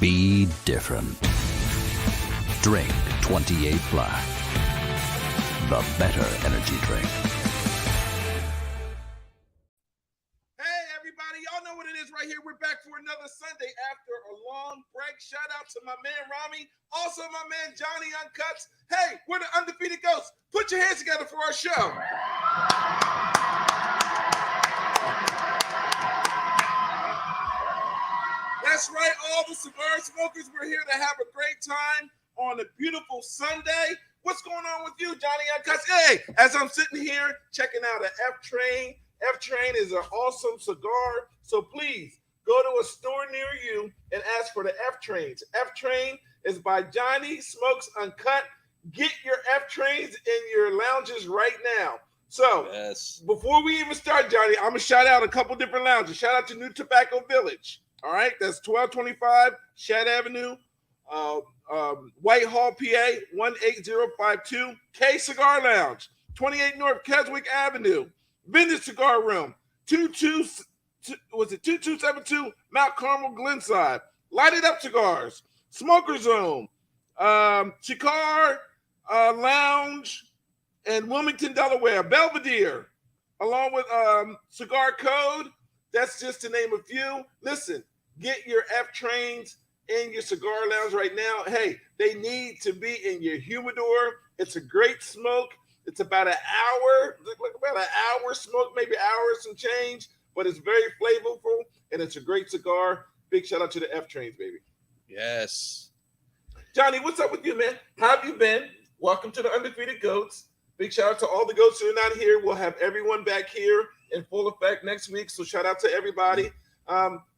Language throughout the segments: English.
Be different. Drink 28 Black. The better energy drink. Hey, everybody. Y'all know what it is right here. We're back for another Sunday after a long break. Shout out to my man, Rami. Also, my man, Johnny Uncuts. Hey, we're the Undefeated Ghosts. Put your hands together for our show. That's right, all the cigar smokers. We're here to have a great time on a beautiful Sunday. What's going on with you, Johnny Uncuts? Hey, as I'm sitting here checking out an F-Train. F-Train is an awesome cigar. So please go to a store near you and ask for the F-Trains. F-Train is by Johnny Smokes Uncut. Get your F-Trains in your lounges right now. So Before we even start, Johnny, I'm going to shout out a couple different lounges. Shout out to New Tobacco Village. All right, that's 1225 Shad Avenue, Whitehall, PA, 18052. K Cigar Lounge, 28 North Keswick Avenue. Vintage Cigar Room, 2272 Mount Carmel, Glenside. Lighted Up Cigars, Smoker Zone, Cigar Lounge, and Wilmington, Delaware. Belvedere, along with Cigar Code. That's just to name a few. Listen, get your F-Trains in your cigar lounge right now. Hey, they need to be in your humidor. It's a great smoke. It's about an hour, about an hour smoke, maybe an hour some change, but it's very flavorful, and it's a great cigar. Big shout out to the F-Trains, baby. Yes. Johnny, what's up with you, man? How have you been? Welcome to the Undefeated Goats. Big shout out to all the goats who are not here. We'll have everyone back here in full effect next week. So shout out to everybody.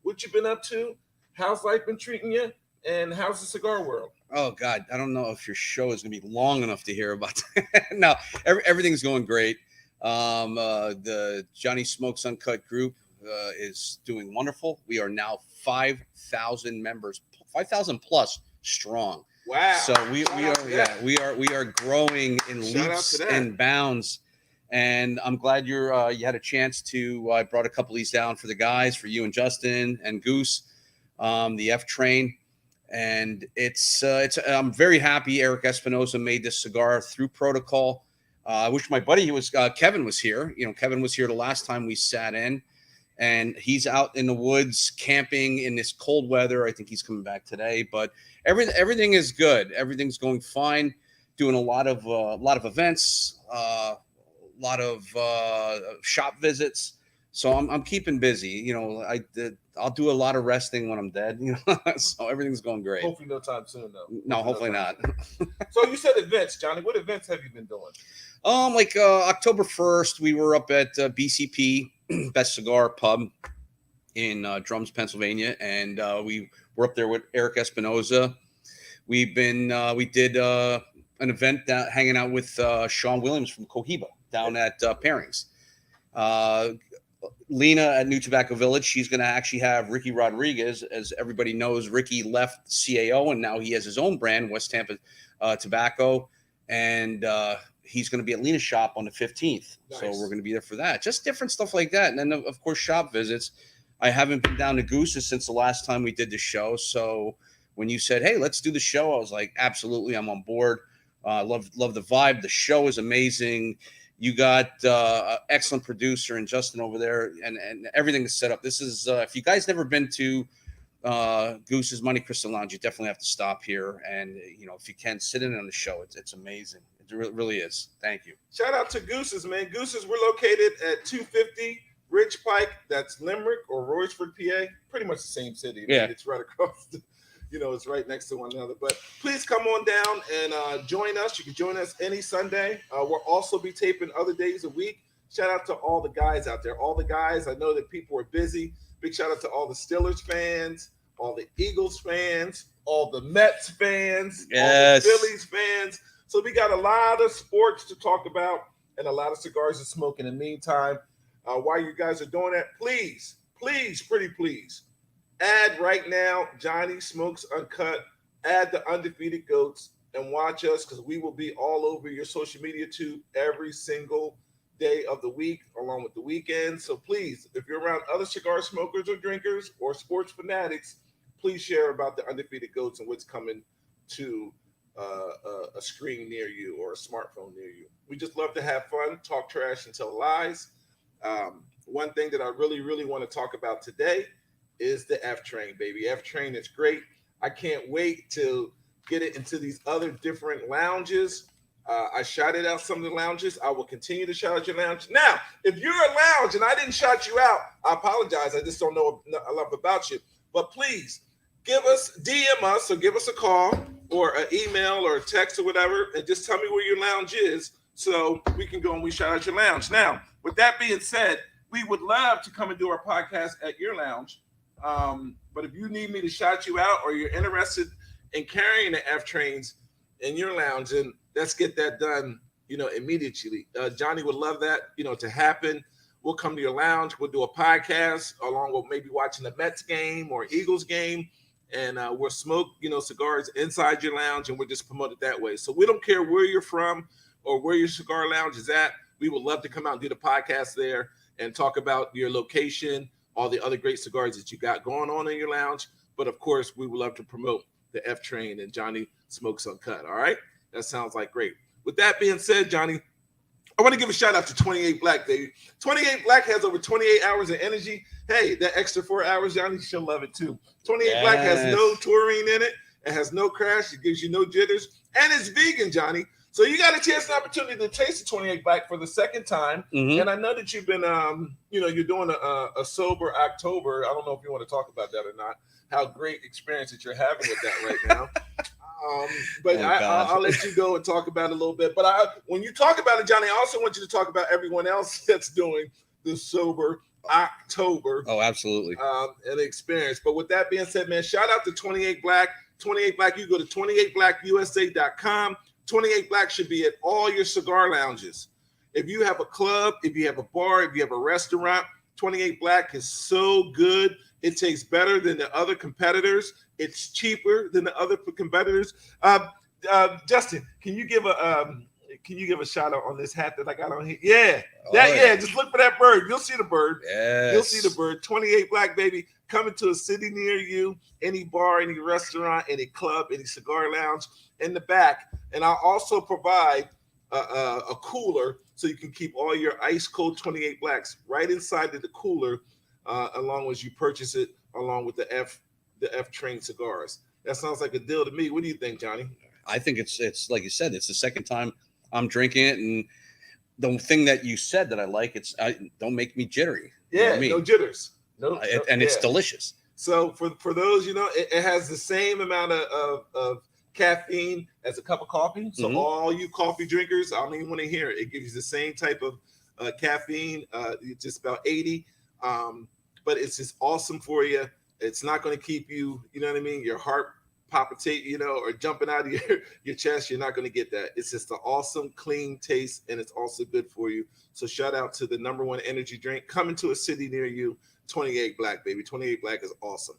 What you been up to? How's life been treating you? And how's the cigar world? Oh, God. I don't know if your show is going to be long enough to hear about that. No, everything's going great. The Johnny Smokes Uncut group is doing wonderful. We are now 5,000 members, 5,000 plus strong. Wow. So we are growing in leaps and bounds. And I'm glad you had a chance to. I brought a couple of these down for the guys, for you and Justin and Goose, the F-Train, and it's. I'm very happy. Eric Espinosa made this cigar through protocol. I wish my buddy Kevin was here. You know, Kevin was here the last time we sat in, and he's out in the woods camping in this cold weather. I think he's coming back today, but everything is good. Everything's going fine. Doing a lot of events. Lot of shop visits, so I'm keeping busy. You know, I'll do a lot of resting when I'm dead. You know, so everything's going great. Hopefully, no time soon, though. No, hopefully not. So you said events, Johnny. What events have you been doing? October 1st, we were up at BCP, Best Cigar Pub in Drums, Pennsylvania, and we were up there with Eric Espinosa. We did an event hanging out with Sean Williams from Cohiba down at Pairings. Lena at New Tobacco Village, she's going to actually have Ricky Rodriguez. As everybody knows, Ricky left CAO and now he has his own brand, West Tampa Tobacco, and he's going to be at Lena's shop on the 15th. Nice. So we're going to be there for that. Just different stuff like that. And then, of course, shop visits. I haven't been down to Goose's since the last time we did the show. So when you said, hey, let's do the show, I was like, absolutely, I'm on board. Love the vibe. The show is amazing. You got excellent producer and Justin over there, and everything is set up. This is if you guys never been to Goose's Monte Cristo Lounge, you definitely have to stop here. And you know, if you can, sit in on the show. It's amazing. It really is. Thank you. Shout out to Goose's, man. Goose's, we're located at 250 Ridge Pike. That's Limerick or Royersford, PA. Pretty much the same city. Yeah, it's right across. It's right next to one another. But please come on down and join us. You can join us any Sunday. We'll also be taping other days a week. Shout out to all the guys out there. All the guys. I know that people are busy. Big shout out to all the Steelers fans, all the Eagles fans, all the Mets fans, yes, all the Phillies fans. So we got a lot of sports to talk about and a lot of cigars to smoke in the meantime. While you guys are doing that, please, pretty please, add right now Johnny Smokes Uncut, add the Undefeated Goats, and watch us because we will be all over your social media too every single day of the week along with the weekend. So please, if you're around other cigar smokers or drinkers or sports fanatics, please share about the Undefeated Goats and what's coming to a screen near you or a smartphone near you. We just love to have fun, talk trash, and tell lies. One thing that I really, really want to talk about today is the F Train, baby. F Train is great. I can't wait to get it into these other different lounges. I shouted out some of the lounges. I will continue to shout out your lounge. Now, if you're a lounge and I didn't shout you out, I apologize. I just don't know enough about you. But please DM us or give us a call or an email or a text or whatever, and just tell me where your lounge is so we can go and we shout out your lounge. Now, with that being said, we would love to come and do our podcast at your lounge. But if you need me to shout you out or you're interested in carrying the F Trains in your lounge, and let's get that done, immediately. Johnny would love that, to happen. We'll come to your lounge. We'll do a podcast along with maybe watching the Mets game or Eagles game. And we'll smoke, cigars inside your lounge, and we'll just promote it that way. So we don't care where you're from or where your cigar lounge is at. We would love to come out and do the podcast there and talk about your location, all the other great cigars that you got going on in your lounge. But of course, we would love to promote the F Train and Johnny Smokes Uncut. All right. That sounds like great. With that being said, Johnny, I want to give a shout out to 28 Black, baby. 28 Black has over 28 hours of energy. Hey, that extra 4 hours, Johnny, she'll love it too. 28 Black has no taurine in it. It has no crash. It gives you no jitters. And it's vegan, Johnny. So you got a chance and opportunity to taste the 28 Black for the second time. Mm-hmm. And I know that you've been, you're doing a sober October. I don't know if you want to talk about that or not. How great experience that you're having with that right now. I'll let you go and talk about it a little bit. But when you talk about it, Johnny, I also want you to talk about everyone else that's doing the sober October. Oh, absolutely. An experience. But with that being said, man, shout out to 28 Black. 28 Black, you go to 28blackusa.com. 28 Black should be at all your cigar lounges. If you have a club, if you have a bar, if you have a restaurant, 28 Black is so good. It tastes better than the other competitors. It's cheaper than the other competitors. Justin, can you give a shout out on this hat that I got on here? Yeah, yeah. Just look for that bird. You'll see the bird. Yes. You'll see the bird. 28 Black, baby, coming to a city near you. Any bar, any restaurant, any club, any cigar lounge in the back. And I'll also provide a cooler so you can keep all your ice cold 28 Blacks right inside of the cooler. Along as you purchase it, along with the F Train cigars. That sounds like a deal to me. What do you think, Johnny? I think it's like you said, it's the second time I'm drinking it, and the thing that you said that I like, don't make me jittery. Yeah, no jitters. It's delicious. So for those, it has the same amount of caffeine as a cup of coffee. So all you coffee drinkers, I don't even want to hear it. It gives you the same type of caffeine, just about 80. But it's just awesome for you. It's not going to keep you, your heart palpitate, or jumping out of your chest. You're not going to get that. It's just an awesome, clean taste, and it's also good for you. So shout out to the number one energy drink coming to a city near you, 28 Black, baby. 28 Black is awesome.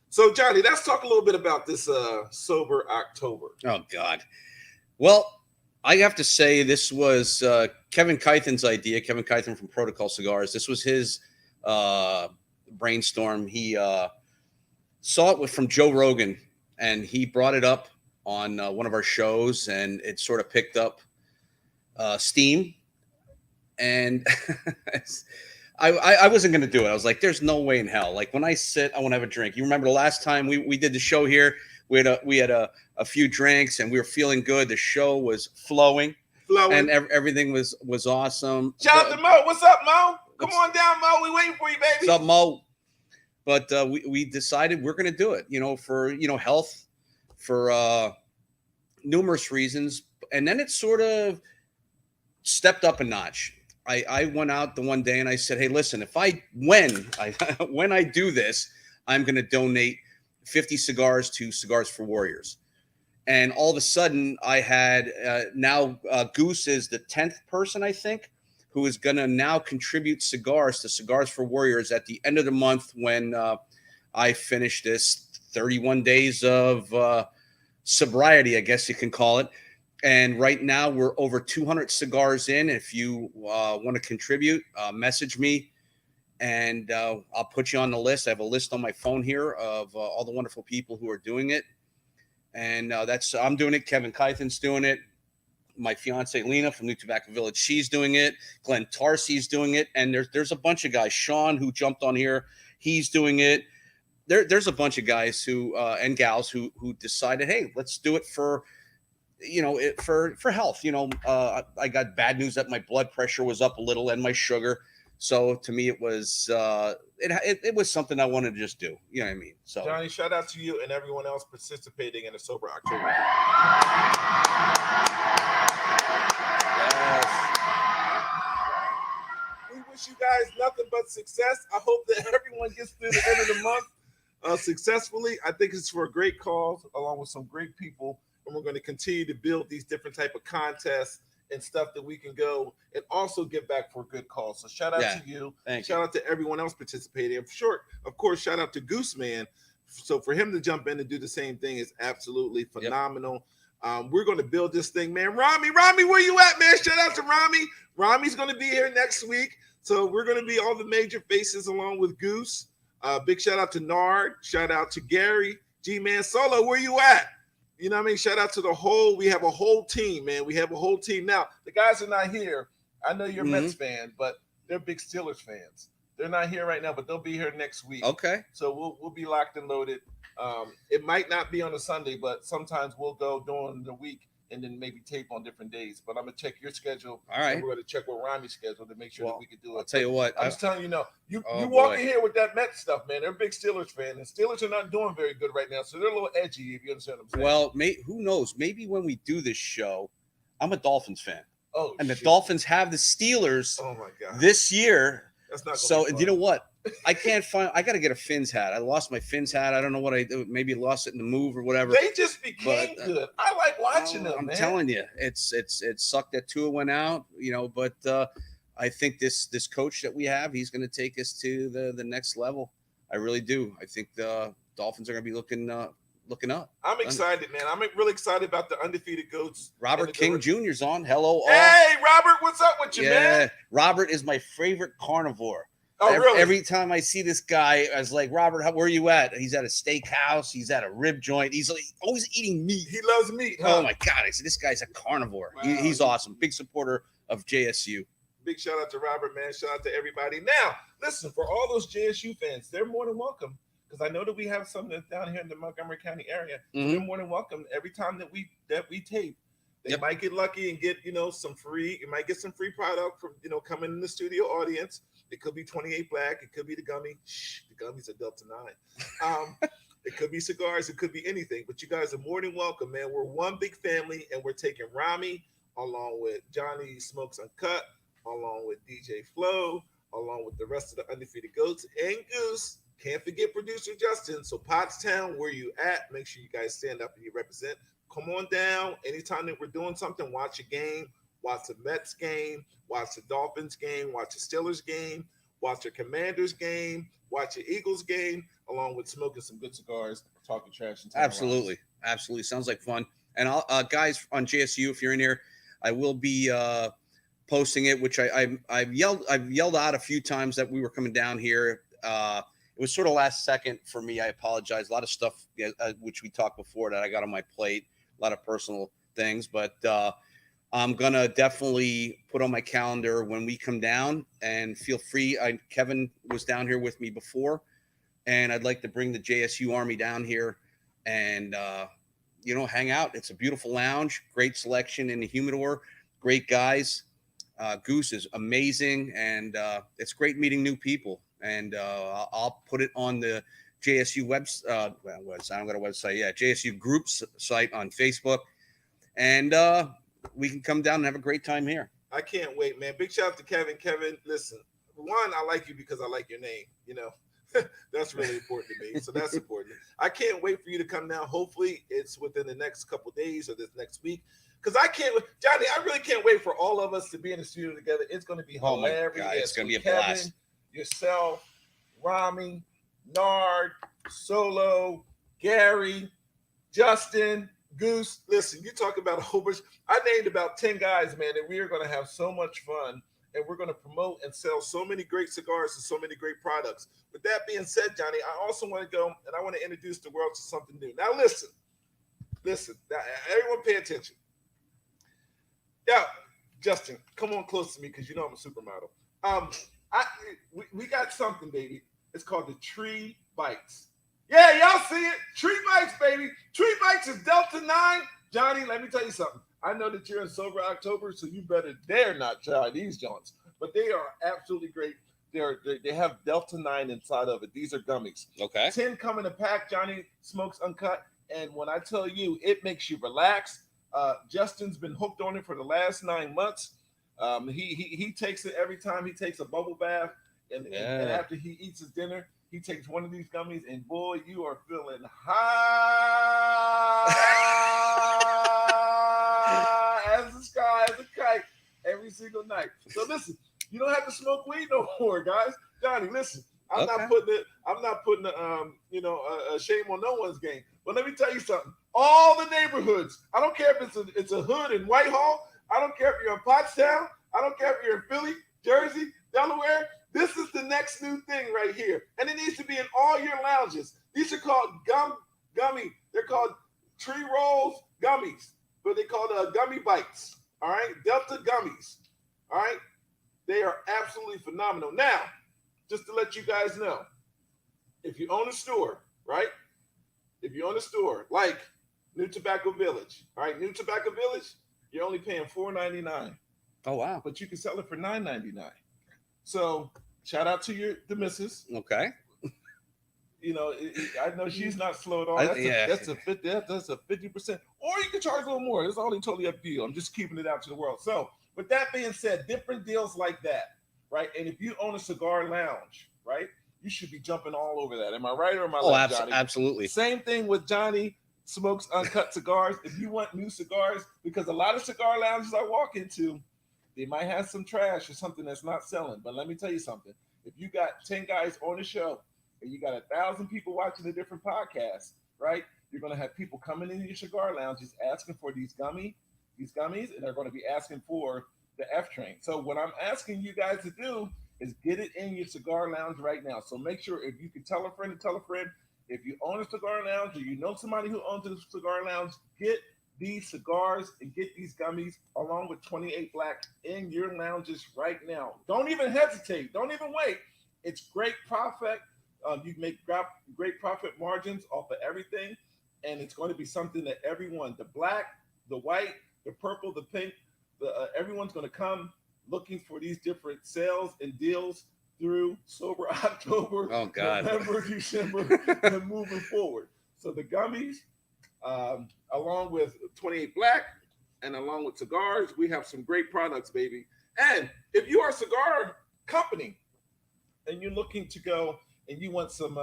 So, Johnny, let's talk a little bit about this sober October. Oh, God. Well, I have to say this was Kevin Kythen's idea. Kevin Kythen from Protocol Cigars. This was his brainstorm. He saw it from Joe Rogan, and he brought it up on one of our shows, and it sort of picked up steam. And I wasn't going to do it. I was like, there's no way in hell. Like, when I sit, I want to have a drink. You remember the last time we did the show here? We had a few drinks, and we were feeling good. The show was flowing. And everything was awesome. Shout out to Mo. What's up, Mo? Come on down, Mo. We waiting for you, baby. What's up, Mo? But we decided we're going to do it, for, health, for numerous reasons. And then it sort of stepped up a notch. I went out the one day and I said, hey, listen, when I do this, I'm going to donate 50 cigars to Cigars for Warriors. And all of a sudden I had now Goose is the 10th person, I think, who is going to now contribute cigars to Cigars for Warriors at the end of the month when I finish this 31 days of sobriety, I guess you can call it. And right now we're over 200 cigars in. If you want to contribute, message me. And I'll put you on the list. I have a list on my phone here of all the wonderful people who are doing it. And I'm doing it. Kevin Kythen's doing it. My fiance Lena from New Tobacco Village, she's doing it. Glenn Tarsy's doing it. And there's a bunch of guys. Sean, who jumped on here, he's doing it. There's a bunch of guys who and gals who decided, hey, let's do it for for health. I got bad news that my blood pressure was up a little and my sugar. So to me, it was it was something I wanted to just do. You know what I mean? So Johnny, shout out to you and everyone else participating in the Sober October. Yes. We wish you guys nothing but success. I hope that everyone gets through the end of the month successfully. I think it's for a great cause, along with some great people, and we're going to continue to build these different type of contests and stuff that we can go and also give back for a good cause. So shout out to you. Shout out to everyone else participating. And of course, shout out to Goose Man. So for him to jump in and do the same thing is absolutely phenomenal. Yep. We're going to build this thing, man. Rami, where you at, man? Shout out to Rami. Rami's going to be here next week. So we're going to be all the major faces along with Goose. Big shout out to Nard. Shout out to Gary. G-Man Solo, where you at? You know what I mean? Shout out to we have a whole team, man. We have a whole team. Now, the guys are not here. I know you're a Mets fan, but they're big Steelers fans. They're not here right now, but they'll be here next week. Okay. So we'll be locked and loaded. It might not be on a Sunday, but sometimes we'll go during the week and then maybe tape on different days. But I'm going to check your schedule. All right. And we're going to check with Rami's schedule to make sure that we can do it. I'll tell you what. I'm just telling you, you walk in here with that Mets stuff, man. They're a big Steelers fan. And Steelers are not doing very good right now. So they're a little edgy, if you understand what I'm saying. Well, who knows? Maybe when we do this show, I'm a Dolphins fan. Oh, and the Dolphins have the Steelers this year. That's not so. And you know what? I can't find. I got to get a Fins hat. I lost my Fins hat. I don't know what I do. Maybe lost it in the move or whatever. They just became good. I like watching them. I'm man. telling you, it sucked that Tua went out. But I think this coach that we have, he's going to take us to the next level. I really do. I think the Dolphins are going to be looking up. I'm excited, man. I'm really excited about the undefeated GOATs. Robert King Jr.'s on. Hello. Hey, Robert, what's up with you, man? Robert is my favorite carnivore. Oh, really? Every time I see this guy, I was like, Robert, where are you at? He's at a steakhouse. He's at a rib joint. He's like always eating meat. He loves meat. Huh? Oh, my God. I said, this guy's a carnivore. Wow. He's awesome. Big supporter of JSU. Big shout out to Robert, man. Shout out to everybody. Now, listen, for all those JSU fans, they're more than welcome. Because I know that we have some that's down here in the Montgomery County area. So they're more than welcome. Every time that we tape, they might get lucky and get, some free. You might get some free product from, coming in the studio audience. It could be 28 Black. It could be the gummy. Shh, the gummies are Delta 9. It could be cigars. It could be anything. But you guys are more than welcome, man. We're one big family, and we're taking Rami along with Johnny Smokes Uncut, along with DJ Flo, along with the rest of the undefeated GOATs and Goose. Can't forget producer Justin. So Pottstown, where you at? Make sure you guys stand up and you represent. Come on down. Anytime that we're doing something, watch a game. Watch the Mets game, watch the Dolphins game, watch the Steelers game, watch the Commanders game, watch the Eagles game, along with smoking some good cigars, talking trash. And absolutely. Sounds like fun. And guys on JSU, if you're in here, I will be posting it, which I've yelled out a few times that we were coming down here. It was sort of last second for me. I apologize. A lot of stuff, which we talked before, that I got on my plate, a lot of personal things, but I'm going to definitely put on my calendar when we come down, and feel free. Kevin was down here with me before, and I'd like to bring the JSU Army down here and, hang out. It's a beautiful lounge, great selection in the humidor, great guys. Goose is amazing, and it's great meeting new people. And I'll put it on the JSU website. I don't got a website. Yeah, JSU Groups site on Facebook. And we can come down and have a great time here. I can't wait, man. Big shout out to Kevin. Kevin, listen, one, I like you because I like your name. That's really important to me. So that's important. I can't wait for you to come down. Hopefully it's within the next couple of days or this next week. Because I can't, Johnny, I really can't wait for all of us to be in the studio together. It's going to be hilarious. Oh my God, it's going to be a Kevin, blast. Yourself, Rami, Nard, Solo, Gary, Justin, Goose. Listen, you talk about a whole bunch. I named about 10 guys, man, and we are going to have so much fun and we're going to promote and sell so many great cigars and so many great products. With that being said, Johnny, I also want to go and I want to introduce the world to something new. Now, listen, now, everyone pay attention. Yeah, Justin, come on close to me because you know I'm a supermodel. We got something, baby. It's called the Tree Bites. Yeah, y'all see it. Tree Bites, baby. Tree Bites is Delta 9. Johnny, let me tell you something. I know that you're in Sober October, so you better dare not try these joints. But they are absolutely great. They have Delta 9 inside of it. These are gummies. Okay. 10 come in a pack, Johnny Smokes Uncut. And when I tell you, it makes you relax. Justin's been hooked on it for the last 9 months. He takes it every time he takes a bubble bath. And after he eats his dinner, he takes one of these gummies. And boy, you are feeling high as the sky, as a kite, every single night. So listen, you don't have to smoke weed no more, guys. Johnny, listen, I'm not putting a shame on no one's game. But let me tell you something. All the neighborhoods, I don't care if it's a hood in Whitehall. I don't care if you're in Pottstown. I don't care if you're in Philly, Jersey, Delaware. This is the next new thing right here. And it needs to be in all your lounges. These are called gummy. They're called tree rolls gummies, but they call gummy bites. All right, Delta gummies. All right, they are absolutely phenomenal. Now, just to let you guys know, if you own a store, right? If you own a store like New Tobacco Village, all right, New Tobacco Village, you're only paying $4.99. Oh wow! But you can sell it for $9.99. So shout out to the missus. Okay. You know, I know she's not slowed on. That's a 50%. Or you can charge a little more. It's only totally up to you. I'm just keeping it out to the world. So with that being said, different deals like that, right? And if you own a cigar lounge, right, you should be jumping all over that. Am I right or am I left, Johnny? Absolutely. Same thing with Johnny Smokes Uncut cigars. If you want new cigars, because a lot of cigar lounges I walk into, they might have some trash or something that's not selling. But let me tell you something. If you got 10 guys on the show and you got 1,000 people watching the different podcasts, right? You're going to have people coming into your cigar lounges asking for these gummies, and they're going to be asking for the F train. So what I'm asking you guys to do is get it in your cigar lounge right now. So make sure if you can tell a friend to tell a friend, if you own a cigar lounge or you know somebody who owns a cigar lounge, get these cigars and get these gummies along with 28 Black in your lounges right now. Don't even hesitate. Don't even wait. It's great profit. You make great profit margins off of everything. And it's going to be something that everyone, the black, the white, the purple, the pink, everyone's going to come looking for these different sales and deals through Sober October, November, December, and moving forward. So the gummies, along with 28 Black and along with cigars, we have some great products, baby. And if you are a cigar company and you're looking to go and you want some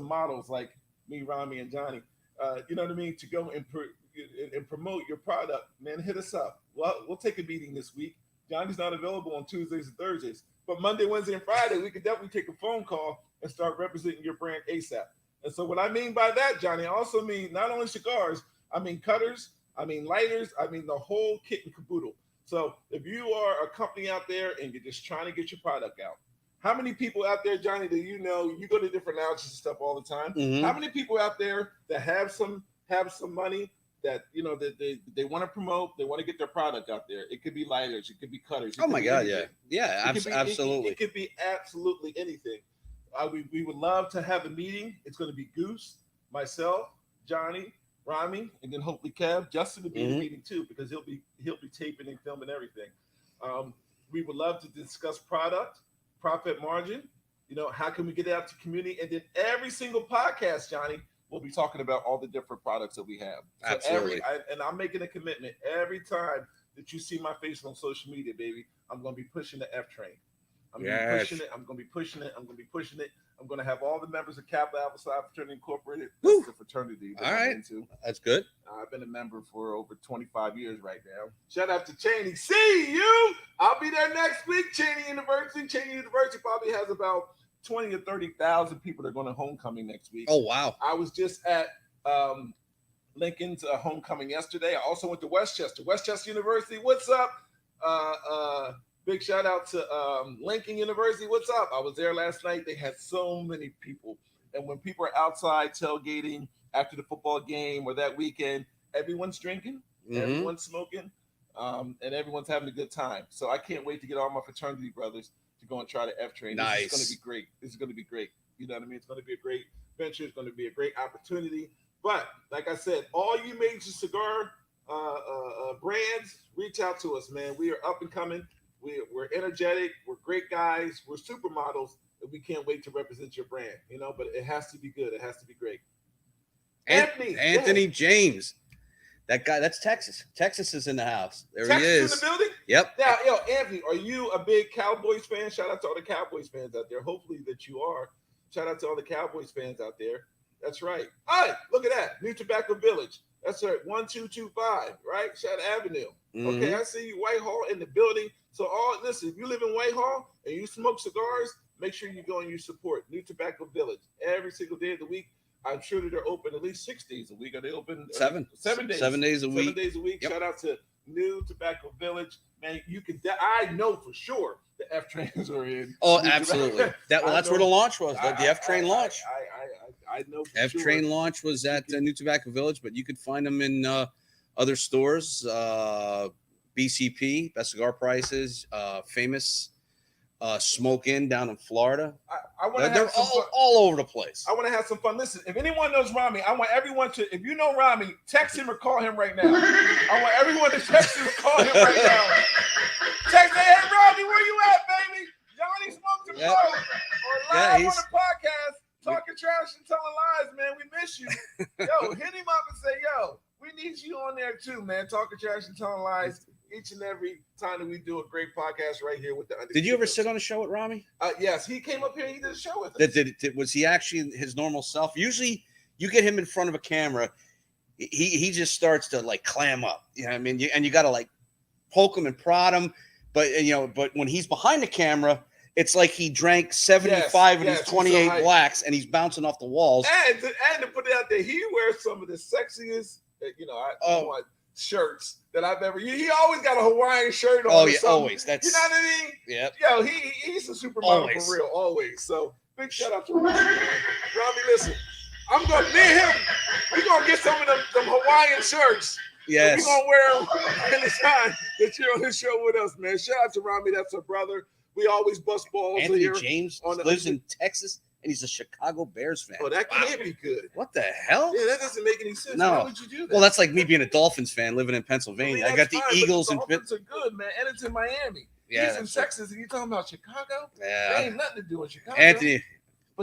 models like me, Rami, and Johnny, you know what I mean, to go and promote your product, man, hit us up. We'll take a meeting this week. Johnny's not available on Tuesdays and Thursdays, but Monday, Wednesday, and Friday, we could definitely take a phone call and start representing your brand ASAP. And so what I mean by that, Johnny, I also mean not only cigars, I mean cutters, I mean lighters, I mean the whole kit and caboodle. So if you are a company out there and you're just trying to get your product out, how many people out there, Johnny, that you know, you go to different lounges and stuff all the time. Mm-hmm. How many people out there that have some money that, you know, that they want to promote, they want to get their product out there? It could be lighters, it could be cutters. Oh my God, anything. Yeah, absolutely. It could be absolutely anything. We would love to have a meeting. It's going to be Goose, myself, Johnny, Rami, and then hopefully Kev. Justin will be in the meeting too, because he'll be taping and filming everything. We would love to discuss product, profit margin. You know, how can we get it out to community? And then every single podcast, Johnny, we'll be talking about all the different products that we have. So absolutely. And I'm making a commitment every time that you see my face on social media, baby. I'm going to be pushing the F train. I'm going to be pushing it. I'm going to be pushing it. I'm going to be pushing it. I'm going to have all the members of Kappa Alpha Psi Fraternity Incorporated. That's the fraternity that I'm into. That's good. I've been a member for over 25 years right now. Shout out to Cheney. See you. I'll be there next week. Cheney University. Cheney University probably has about 20 or 30,000 people that are going to homecoming next week. Oh, wow. I was just at Lincoln's homecoming yesterday. I also went to Westchester University. What's up? Big shout out to Lincoln University. What's up? I was there last night. They had so many people. And when people are outside tailgating after the football game or that weekend, everyone's drinking, everyone's smoking, and everyone's having a good time. So I can't wait to get all my fraternity brothers to go and try the F train. Nice. This is going to be great. This is going to be great. You know what I mean? It's going to be a great venture. It's going to be a great opportunity. But like I said, all you major cigar brands, reach out to us, man. We are up and coming. We're energetic. We're great guys. We're supermodels, and we can't wait to represent your brand. You know, but it has to be good. It has to be great. Anthony James, that guy. That's Texas. Texas is in the house. There Texas he is. in the building. Yep. Now, Anthony, are you a big Cowboys fan? Shout out to all the Cowboys fans out there. Hopefully that you are. Shout out to all the Cowboys fans out there. That's right. All right, look at that. New Tobacco Village. That's right. 1225, right? Shad Avenue. Okay, I see you, Whitehall in the building. So listen, if you live in Whitehall and you smoke cigars, make sure you go and you support New Tobacco Village every single day of the week. I'm sure that they're open at least 6 days a week. Are they open 7 days? 7 days a week. 7 days a week. Yep. Shout out to New Tobacco Village. Man, you can. I know for sure the F trains are in. Oh, absolutely. That's where the launch was. The F train launch. I know. F train launch was at New Tobacco Village, but you could find them in other stores. BCP, Best Cigar Prices, Famous, Smoke Inn down in Florida. They're all over the place. I want to have some fun. Listen, if anyone knows Rami, I want everyone to, if you know Rami, text him or call him right now. I want everyone to text him or call him right now. Text, hey, Rami, where you at, baby? Johnny Smokes Uncut. Or live on the podcast, talking trash and telling lies, man. We miss you. Yo, hit him up and say, yo, we need you on there too, man. Talking trash and telling lies each and every time that we do a great podcast right here with the Undisputed. Did you ever sit on a show with Rami? Yes, he came up here and he did a show with us. Was he actually his normal self? Usually you get him in front of a camera, he just starts to like clam up. You know what I mean? You got to like poke him and prod him. But but when he's behind the camera, it's like he drank 75 of these 28 blacks and he's bouncing off the walls. And to put it out there, he wears some of the sexiest, shirts that I've ever. He always got a Hawaiian shirt on. Oh yeah, always. That's, you know what I mean? Yeah. Yo, he's a supermodel for real, always. So big shout out to Rami. Rami, listen, I'm gonna me and him. We're gonna get some of them Hawaiian shirts. Yes. We're gonna wear them anytime that you're on this show with us, man. Shout out to Rami, that's our brother. We always bust balls. Anthony James lives in Texas. And he's a Chicago Bears fan. Oh, that can't be good. What the hell? Yeah, that doesn't make any sense. No. Why would you do that? Well, that's like me being a Dolphins fan living in Pennsylvania. I got the Eagles and Dolphins are good, man. And it's in Miami. Yeah, he's in Texas, and you're talking about Chicago? Yeah. There ain't nothing to do in Chicago. Anthony,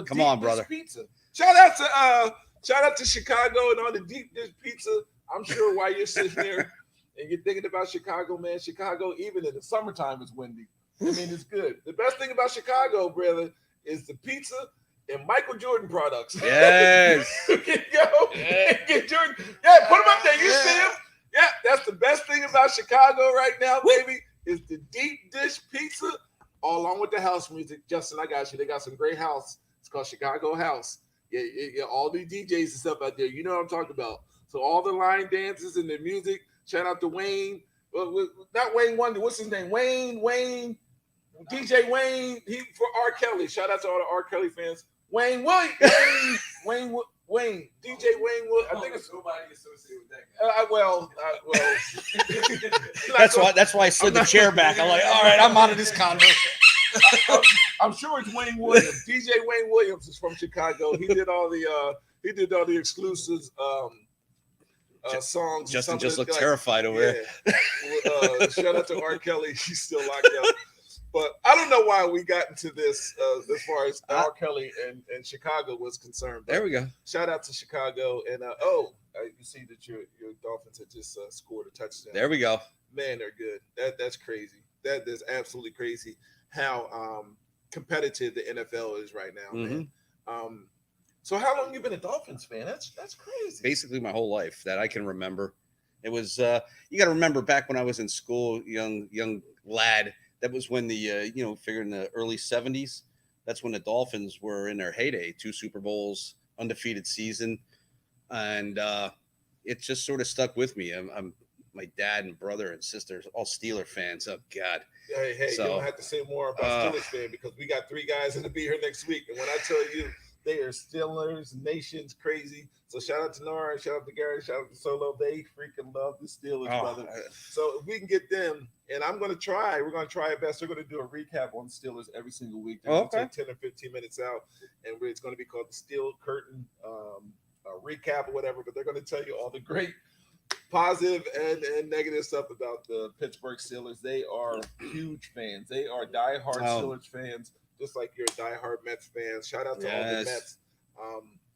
come on, brother. Pizza. Shout out to Chicago and all the deep dish pizza. I'm sure while you're sitting there and you're thinking about Chicago, man, Chicago, even in the summertime, is windy. I mean, it's good. The best thing about Chicago, brother, is the pizza and Michael Jordan products. Yes. Get Jordan. Yeah, put him up there. You see him? Yeah, that's the best thing about Chicago right now, baby, is the deep dish pizza all along with the house music. Justin, I got you. They got some great house. It's called Chicago House. Yeah, all the DJs and stuff out there. You know what I'm talking about. So all the line dances and the music. Shout out to Wayne. Not Wayne Wonder. What's his name? Wayne. DJ Wayne. He for R. Kelly. Shout out to all the R. Kelly fans. Wayne Williams. Wayne. DJ Wayne Williams. I think it's nobody associated with that guy. that's why I slid the chair back. I'm like, all right, I'm out of this convo. I'm sure it's Wayne Williams. DJ Wayne Williams is from Chicago. He did all the exclusives. Songs. Justin just looked terrified over there. Shout out to R. Kelly. He's still locked up. But I don't know why we got into this as far as R. Kelly and Chicago was concerned. But there we go. Shout out to Chicago. And you see that your Dolphins had just scored a touchdown. There we go. Man, they're good. That's crazy. That is absolutely crazy how competitive the NFL is right now, man. So how long have you been a Dolphins fan? That's crazy. Basically my whole life that I can remember. It was you got to remember back when I was in school, young lad. That was when the figure in the early 70s. That's when the Dolphins were in their heyday. 2 Super Bowls, undefeated season, and it just sort of stuck with me. I'm my dad and brother and sisters, all Steeler fans. Oh God. Hey, So, you don't have to say more about Steelers fan because we got 3 guys that'll be here next week. And when I tell you they are Steelers Nation's crazy. So shout out to Nora, shout out to Gary, shout out to Solo. They freaking love the Steelers, brother. So if we can get them, and we're going to try our best. We're going to do a recap on the Steelers every single week. They're going to take 10 or 15 minutes out, and it's going to be called the Steel Curtain recap or whatever. But they're going to tell you all the great positive and negative stuff about the Pittsburgh Steelers. They are huge fans. They are diehard Steelers fans, just like you're a diehard Mets fan. Shout out to all the Mets.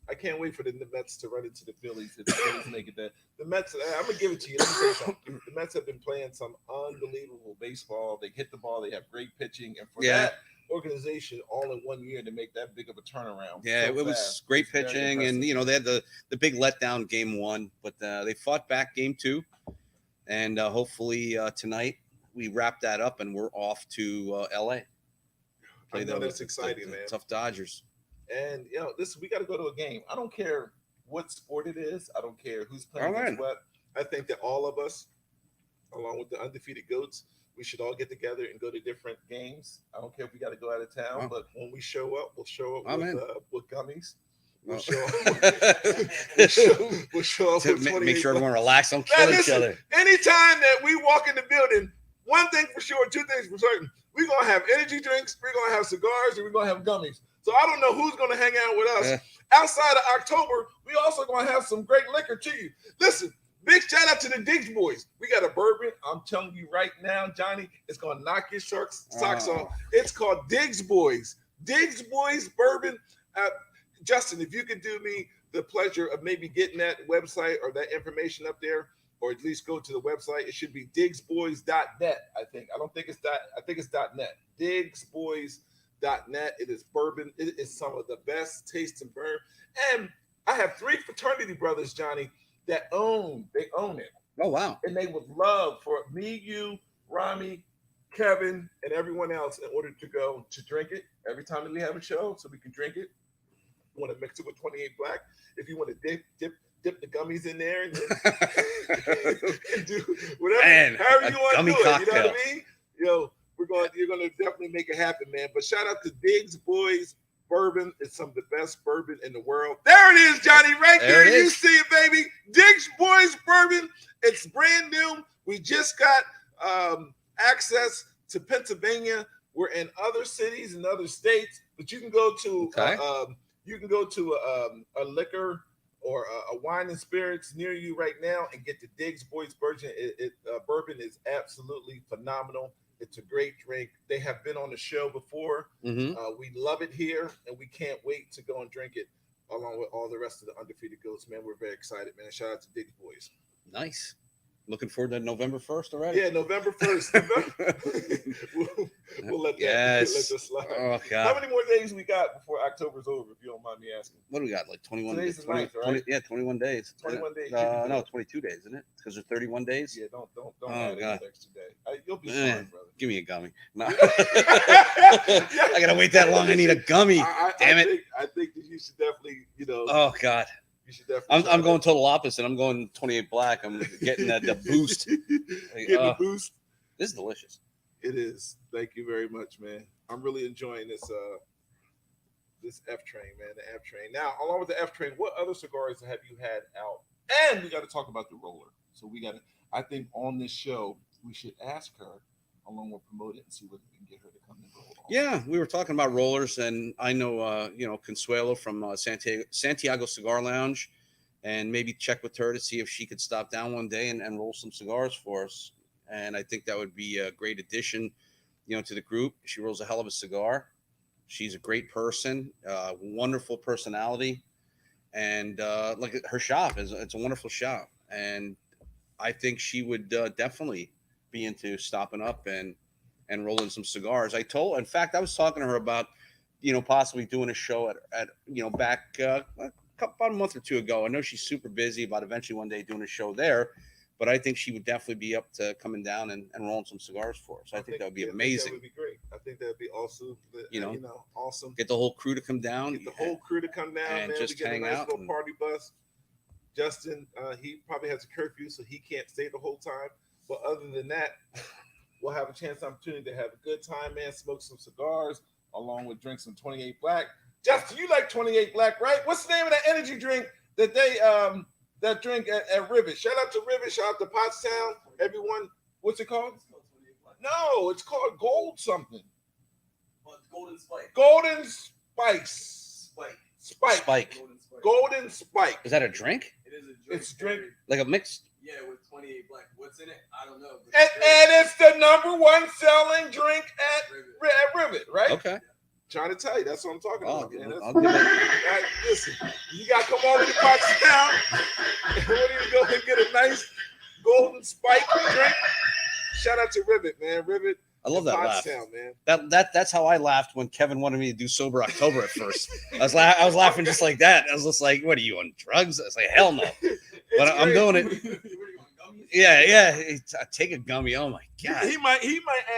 I can't wait for the Mets to run into the Phillies if the Phillies make it there. The Mets, I'm going to give it to you. Let me tell you something. The Mets have been playing some unbelievable baseball. They hit the ball. They have great pitching. And for that organization all in 1 year to make that big of a turnaround. Yeah, it was great pitching. And, you know, they had the big letdown game 1, but they fought back game 2. And hopefully tonight we wrap that up and we're off to L.A. I know that's exciting, man. Tough Dodgers. And, you know, we got to go to a game. I don't care what sport it is. I don't care who's playing against what. I think that all of us, along with the undefeated GOATs, we should all get together and go to different games. I don't care if we got to go out of town, but when we show up, we'll show up with gummies. We'll show up. We'll show up with 28. Make sure everyone relax. Don't kill each other. Anytime that we walk in the building, one thing for sure, 2 things for certain. We're going to have energy drinks, we're going to have cigars, and we're going to have gummies. So I don't know who's going to hang out with us. Outside of October, we also going to have some great liquor to you. Listen, big shout out to the Diggs boys. We got a bourbon. I'm telling you right now, Johnny, it's going to knock your socks off. It's called Diggs Boys. Diggs Boys Bourbon. Justin, if you could do me the pleasure of maybe getting that website or that information up there, or at least go to the website. It should be diggsboys.net, I think. I think it's .net. diggsboys.net. It is bourbon. It is some of the best tasting bourbon. And I have 3 fraternity brothers, Johnny, they own it. Oh, wow. And they would love for me, you, Rami, Kevin, and everyone else in order to go to drink it every time that we have a show so we can drink it. You want to mix it with 28 Black. If you want to dip the gummies in there and do whatever, however you want to do it. You know what I mean? Yo, you're gonna definitely make it happen, man. But shout out to Diggs Boys Bourbon. It's some of the best bourbon in the world. There it is, Johnny, right there. You see it, baby. Diggs Boys Bourbon. It's brand new. We just got access to Pennsylvania. We're in other cities and other states, but you can go to a liquor or a wine and spirits near you right now and get the Diggs Boys Bourbon. Bourbon is absolutely phenomenal. It's a great drink. They have been on the show before. We love it here, and we can't wait to go and drink it along with all the rest of the undefeated GOATs, man. We're very excited, man. Shout out to Diggs Boys. Nice. Looking forward to November 1st already. Yeah, November 1st. we'll let that slide. Oh, God. How many more days we got before October's over, if you don't mind me asking? What do we got? Like 21 days? 21 days. 21 days. No, 22 days, isn't it? Because there's 31 days. Yeah, don't add an extra day. You'll be fine, brother. Give me a gummy. No. I gotta wait that long. I need a gummy. Damn it. I think that you should definitely, Oh, God. You should definitely. I'm going total opposite. I'm going 28 Black. I'm getting the boost. Getting the boost. This is delicious. It is. Thank you very much, man. I'm really enjoying this F train, man. The F train. Now, along with the F train, what other cigars have you had out? And we got to talk about the roller. So I think on this show we should ask her, along with promote it and see whether we can get her to come and roll. Yeah, we were talking about rollers, and I know Consuelo from Santiago Cigar Lounge, and maybe check with her to see if she could stop down one day and roll some cigars for us. And I think that would be a great addition, to the group. She rolls a hell of a cigar. She's a great person, wonderful personality, and like her shop it's a wonderful shop, and I think she would definitely be into stopping up and rolling some cigars. I was talking to her about, possibly doing a show at back about a month or 2 ago. I know she's super busy about eventually one day doing a show there, but I think she would definitely be up to coming down and rolling some cigars for us. I think that would be amazing. That would be great. I think that would be awesome. Awesome. Get the whole crew to come down. Get the whole crew to come down, and man. Just we get hang a nice out. Little party bus. Justin, he probably has a curfew, so he can't stay the whole time. But other than that, we'll have a opportunity to have a good time, man. Smoke some cigars along with drink some 28 Black. Justin, you like 28 Black, right? What's the name of that energy drink that they that drink at Rivet? Shout out to Rivet. Shout out to Pottstown. Everyone, what's it called? No, it's called Gold something. Well, it's Golden Spike. Golden Spice. Spike. Golden Spike. Is that a drink? It is a drink. It's drink. Like a mixed? Yeah, with 28 Black. What's in it? I don't know. And it's the #1 selling drink at Rivet, right? Okay. Trying to tell you, that's what I'm talking about. I'll give it. Right, listen, you got to come over to Pottstown and we're going to go and get a nice Golden Spike drink. Shout out to Rivet, man. Rivet. I love that laugh. Man. That's how I laughed when Kevin wanted me to do Sober October at first. I was laughing just like that. I was just like, "What are you on drugs?" I was like, "Hell no!" But I'm doing it. Yeah. Take a gummy. Oh my god. He might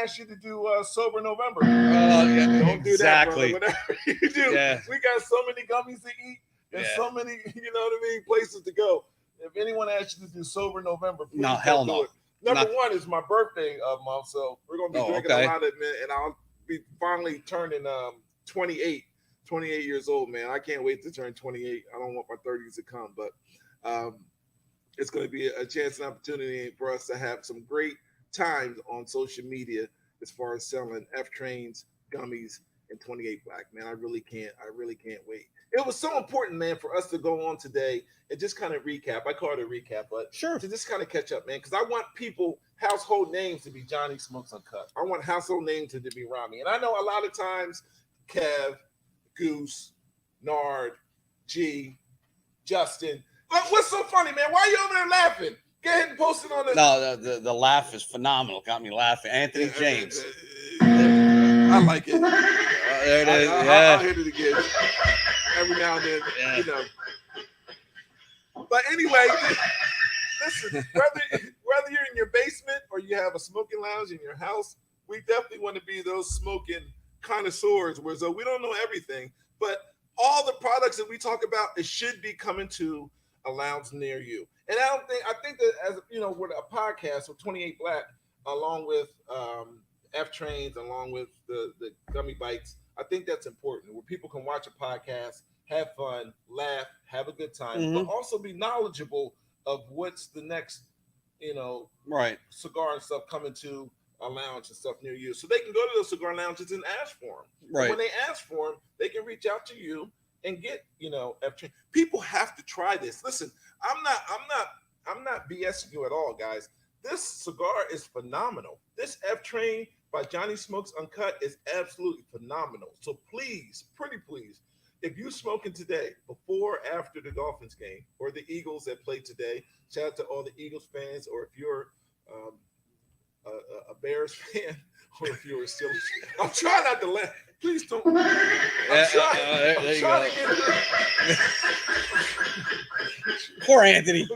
ask you to do Sober November. Yeah, Don't do exactly. that, brother. Whatever you do, Yeah. we got so many gummies to eat and so many, you know what I mean, places to go. If anyone asks you to do Sober November, please no, hell do no. it. Number one is my birthday month, so we're gonna be drinking a lot of it, and I'll be finally turning 28 years old, man. I can't wait to turn 28. I don't want my 30s to come, but it's going to be a chance and opportunity for us to have some great times on social media as far as selling F trains, gummies, and 28 Black, man. I really can't wait. It was so important, man, for us to go on today and just kind of recap. I call it a recap, but sure, to just kind of catch up, man, because I want people, household names to be Johnny Smokes Uncut. I want household names to be Rami. And I know a lot of times Kev, Goose, Nard, G, Justin. But what's so funny, man? Why are you over there laughing? Go ahead and post it on the... No, the laugh is phenomenal. Got me laughing. Anthony James. I like it. There it is. I'll hit it again. Every now and then, you know. But anyway, listen, whether you're in your basement or you have a smoking lounge in your house, we definitely want to be those smoking connoisseurs where so we don't know everything, but all the products that we talk about, it should be coming to a lounge near you. And I think that, as you know, with a podcast with 28 Black, along with F Trains, along with the gummy bites, I think that's important where people can watch a podcast, have fun, laugh, have a good time, but also be knowledgeable of what's the next, you know, cigar and stuff coming to a lounge and stuff near you. So they can go to those cigar lounges and ask for them. Right. When they ask for them, they can reach out to you and get, you know, F-Train. People have to try this. Listen, I'm not BSing you at all, guys. This cigar is phenomenal. This F-Train by Johnny Smokes Uncut is absolutely phenomenal. So please, pretty please, if you're smoking today, before, after the Dolphins game or the Eagles that played today, shout out to all the Eagles fans, or if you're a Bears fan, or if you're a Steelers fan. I'm trying not to laugh. Please don't. I'm trying to get Poor Anthony.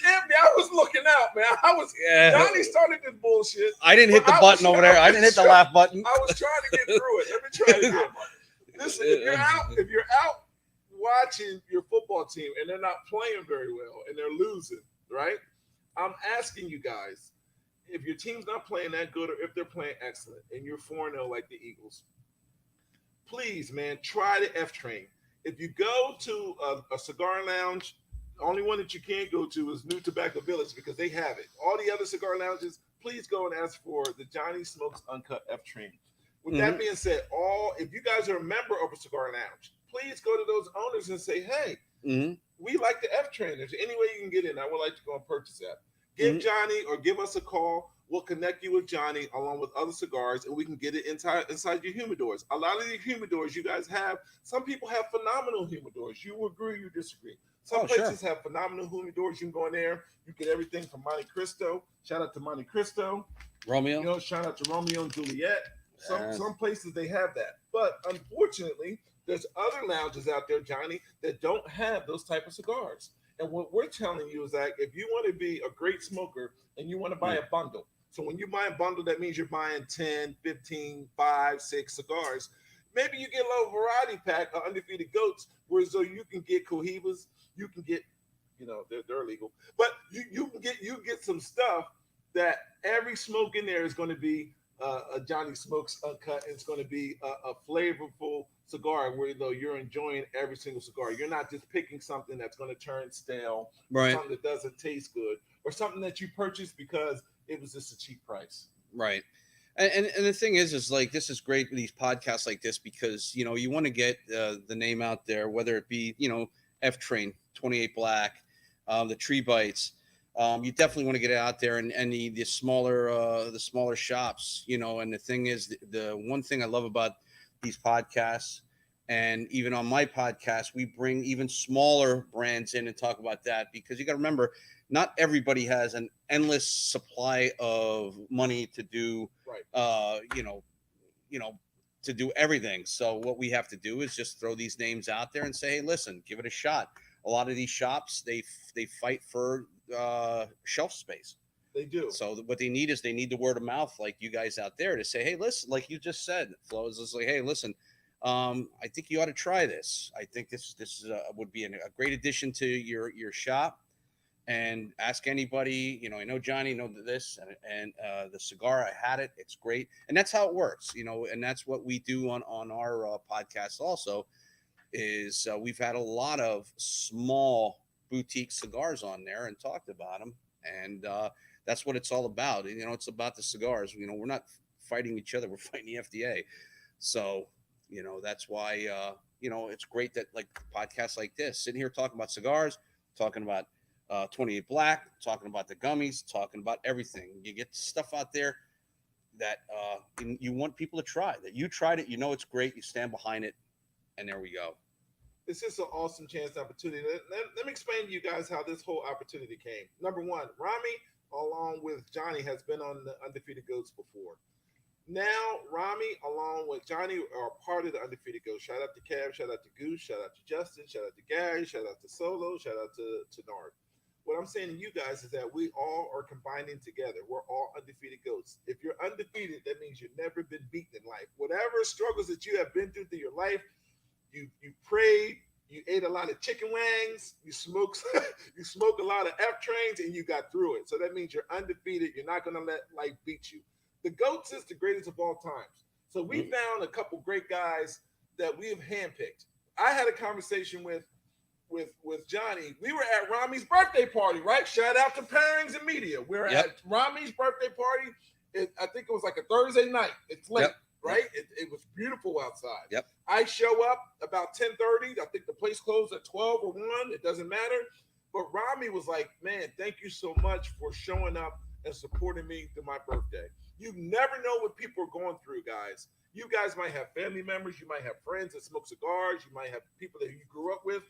Anthony, I was looking out, man. Johnny started this bullshit. I didn't hit the button over there. I didn't hit the laugh button. I was trying to get through it. Let me try it again. Listen, if you're out watching your football team and they're not playing very well and they're losing, right? I'm asking you guys, if your team's not playing that good or if they're playing excellent and you're 4-0 like the Eagles, please, man, try the F-Train. If you go to a cigar lounge, the only one that you can't go to is New Tobacco Village because they have it. All the other cigar lounges, please go and ask for the Johnny Smokes Uncut F-Train. With that being said, if you guys are a member of a cigar lounge, please go to those owners and say, hey, we like the F-Train. Is there any way you can get in? I would like to go and purchase that. Give Johnny or give us a call. We'll connect you with Johnny along with other cigars, and we can get it inside your humidors. A lot of the humidors you guys have, some people have phenomenal humidors. You agree, you disagree. Some places have phenomenal humidors. You can go in there. You get everything from Monte Cristo. Shout out to Monte Cristo. Romeo. You know, shout out to Romeo and Juliet. Some places they have that. But unfortunately, there's other lounges out there, Johnny, that don't have those type of cigars. And what we're telling you is that if you want to be a great smoker and you want to buy a bundle, so when you buy a bundle, that means you're buying 10, 15, 5, 6 cigars. Maybe you get a little variety pack of Undefeated Goats, where so you can get Cohibas, you can get, they're illegal, but you get some stuff that every smoke in there is going to be a Johnny Smokes Uncut, and it's going to be a flavorful cigar where you're enjoying every single cigar. You're not just picking something that's going to turn stale, right? Something that doesn't taste good, or something that you purchased because it was just a cheap price. Right. And the thing is like, this is great with these podcasts like this, because you want to get the name out there, whether it be F Train, 28 Black, the Tree Bites. You definitely want to get it out there, and the smaller shops. And the thing is, the one thing I love about these podcasts, and even on my podcast, we bring even smaller brands in and talk about that, because you got to remember, not everybody has an endless supply of money to do, right. To do everything. So what we have to do is just throw these names out there and say, hey, listen, give it a shot. A lot of these shops, they fight for shelf space. They do. So what they need is the word of mouth, like you guys out there, to say, hey, listen, like you just said, Flo, is just like, hey, listen, I think you ought to try this. I think this is would be a great addition to your shop. And ask anybody, I know Johnny, this, and the cigar, I had it, it's great. And that's how it works, and that's what we do on our podcast also, is we've had a lot of small boutique cigars on there and talked about them. And that's what it's all about. It's about the cigars. We're not fighting each other. We're fighting the FDA. So, that's why, it's great that, like, podcasts like this, sitting here talking about cigars, talking about 28 Black, talking about the gummies, talking about everything. You get stuff out there that you want people to try, that you tried it, it's great, you stand behind it, and there we go. It's just an awesome chance opportunity. Let me explain to you guys how this whole opportunity came. Number one, Rami, along with Johnny, has been on the Undefeated Goats before. Now, Rami, along with Johnny, are part of the Undefeated Goats. Shout out to Kev, shout out to Goose, shout out to Justin, shout out to Gary, shout out to Solo, shout out to Nard. What I'm saying to you guys is that we all are combining together. We're all Undefeated Goats. If you're undefeated, that means you've never been beaten in life. Whatever struggles that you have been through your life, you prayed, you ate a lot of chicken wings, you smoked a lot of F trains, and you got through it. So that means you're undefeated. You're not going to let life beat you. The GOATs is the greatest of all times. So we found a couple great guys that we have handpicked. I had a conversation with Johnny. We were at Rami's birthday party, right? Shout out to Pairings and Media. We're at Rami's birthday party. I think it was like a Thursday night. It's late, right? It was beautiful outside. Yep. I show up about 10:30. I think the place closed at 12 or 1. It doesn't matter. But Rami was like, man, thank you so much for showing up and supporting me through my birthday. You never know what people are going through, guys. You guys might have family members. You might have friends that smoke cigars. You might have people that you grew up with.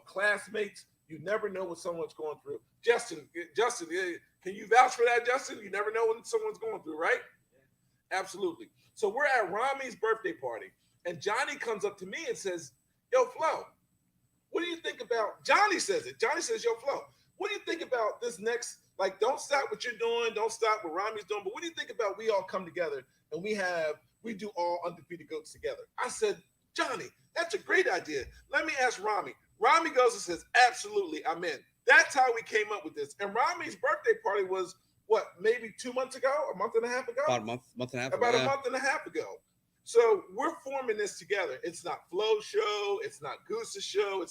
Classmates, you never know what someone's going through. Justin, can you vouch for that, Justin? You never know what someone's going through, right? Yeah. Absolutely. So we're at Rami's birthday party, and Johnny comes up to me and says, yo, Flo, what do you think about, Johnny says it. Johnny says, yo, Flo, what do you think about this next, like, don't stop what you're doing, don't stop what Rami's doing, but what do you think about we all come together and we do all Undefeated Goats together? I said, Johnny, that's a great idea. Let me ask Rami. Rami goes and says, absolutely, I'm in. That's how we came up with this. And Rami's birthday party was, what, maybe 2 months ago, a month and a half ago? About a month and a half ago. About a month and a half ago. So we're forming this together. It's not Flo's show. It's not Goose's show.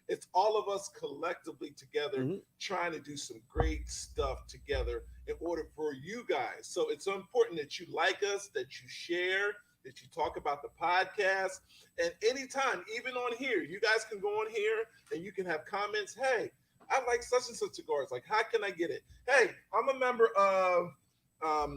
It's all of us collectively together trying to do some great stuff together in order for you guys. So it's so important that you like us, that you share, that you talk about the podcast. And anytime, even on here, you guys can go on here and you can have comments. Hey, I like such and such cigars. Like, how can I get it? Hey, I'm a member of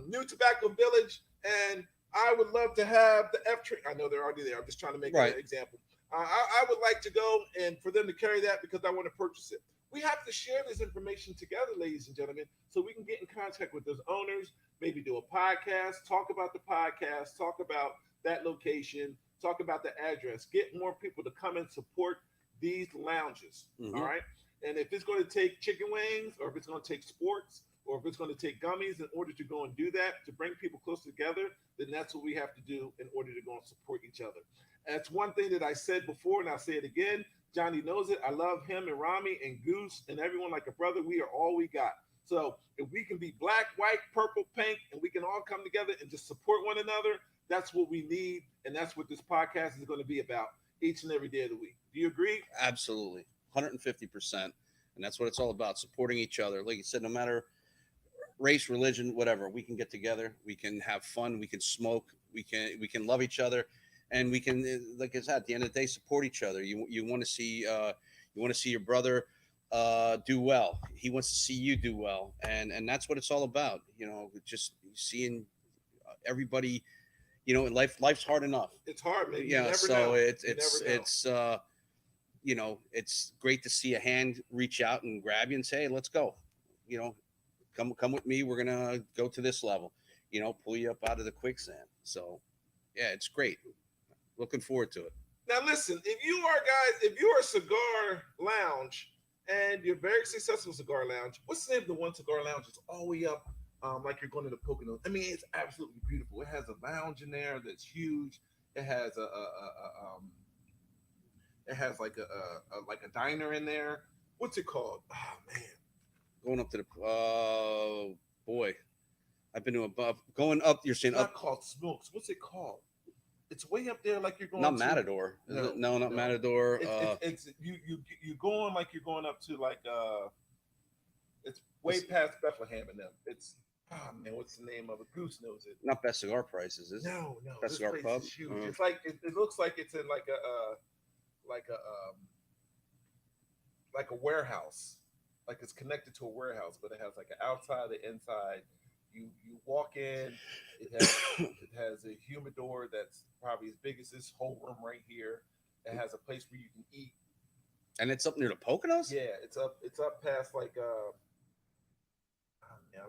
New Tobacco Village, and I would love to have the F train. I know they're already there. I'm just trying to make an example. I would like to go and for them to carry that because I want to purchase it. We have to share this information together, ladies and gentlemen, so we can get in contact with those owners, maybe do a podcast, talk about the podcast, talk about that location, talk about the address, get more people to come and support these lounges. All right. And if it's going to take chicken wings or if it's going to take sports or if it's going to take gummies in order to go and do that, to bring people close together, then that's what we have to do in order to go and support each other. And that's one thing that I said before, and I'll say it again. Johnny knows it. I love him and Rami and Goose and everyone like a brother. We are all we got. So if we can be black, white, purple, pink, and we can all come together and just support one another, that's what we need. And that's what this podcast is going to be about each and every day of the week. Do you agree? Absolutely. 150%. And that's what it's all about, supporting each other. Like you said, no matter race, religion, whatever, we can get together, we can have fun, we can smoke, we can love each other, and we can, like I said, at the end of the day, support each other. You want to see your brother do well. He wants to see you do well, and that's what it's all about. Just seeing everybody. Life's hard enough. It's hard, man. Yeah, so it's it's great to see a hand reach out and grab you and say, hey, let's go. Come with me. We're gonna go to this level. Pull you up out of the quicksand. So yeah, it's great. Looking forward to it. Now listen, if you are a cigar lounge and you're very successful cigar lounge, what's the name of the one cigar lounge that's all the way up, like you're going to the Poconos? I mean, it's absolutely beautiful. It has a lounge in there that's huge. It has it has like a diner in there. What's it called? Oh man, going up to the boy, I've been to above. Going up, you're saying it's not up. called Smokes. What's it called? It's way up there, like you're going. Not Matador. No, not Matador. It's you going like you're going up to like it's way past Bethlehem and them. It's man, what's the name of it? Goose knows it. Not Best Cigar Prices, is it? No. Best Cigar Pub. Is huge. It's like it looks like it's in like a warehouse, like it's connected to a warehouse, but it has like an outside, the inside. You walk in, it has a humidor that's probably as big as this whole room right here. It has a place where you can eat. And it's up near the Poconos? Yeah, it's up past like I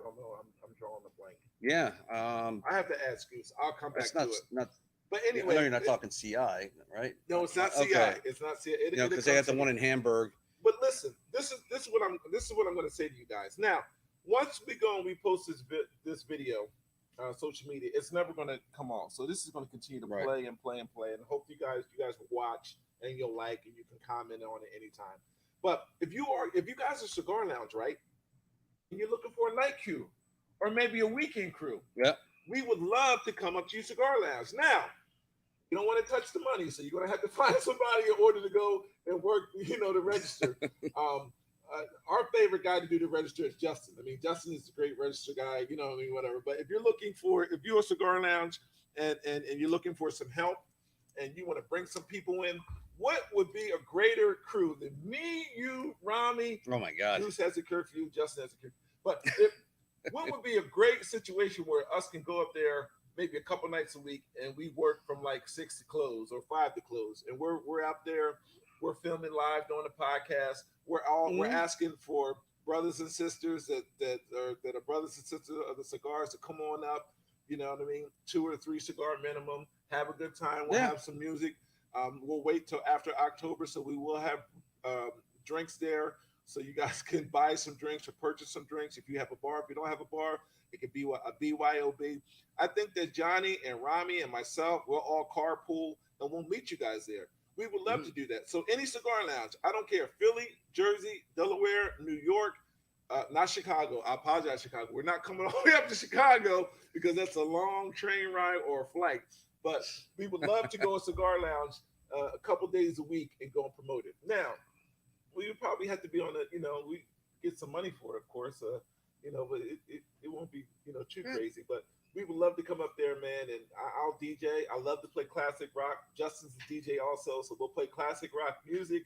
don't know. I'm drawing a blank. Yeah. I have to ask Goose. I'll come back to it. But anyway, I know you're not talking CI, right? No, it's not CI. Okay. It's not CI. Because they have the one in Hamburg. But listen, this is what I'm going to say to you guys. Now, once we go and we post this video on social media, it's never going to come off. So this is going to continue to play and play and play, and hope you guys will watch and you'll like and you can comment on it anytime. But if you guys are cigar lounge, right, and you're looking for a night crew or maybe a weekend crew, yeah, we would love to come up to your cigar lounge. Now, you don't want to touch the money, so you're going to have to find somebody in order to go and work, to register. Our favorite guy to do the register is Justin. I mean, Justin is a great register guy, whatever. But if you're a cigar lounge and you're looking for some help and you want to bring some people in, what would be a greater crew than me, you, Rami? Oh my God. Bruce has a curfew, Justin has a curfew. But what would be a great situation where us can go up there maybe a couple nights a week and we work from like 6 to close or 5 to close, and we're out there, we're filming live, doing a podcast. We're asking for brothers and sisters that are brothers and sisters of the cigars to come on up. You know what I mean? 2 or 3 cigar minimum. Have a good time. We'll have some music. We'll wait till after October, so we will have drinks there, so you guys can buy some drinks or purchase some drinks. If you have a bar, if you don't have a bar, it could be a BYOB. I think that Johnny and Rami and myself, we'll all carpool and we'll meet you guys there. We would love to do that. So any cigar lounge, I don't care, Philly, Jersey, Delaware, New York, not Chicago. I apologize, Chicago. We're not coming all the way up to Chicago because that's a long train ride or a flight. But we would love to go to a cigar lounge a couple days a week and go and promote it. Now, we would probably have to be on we get some money for it, of course. But it won't be, too crazy. But we would love to come up there, man, and I'll DJ. I love to play classic rock. Justin's a DJ also, so we'll play classic rock music.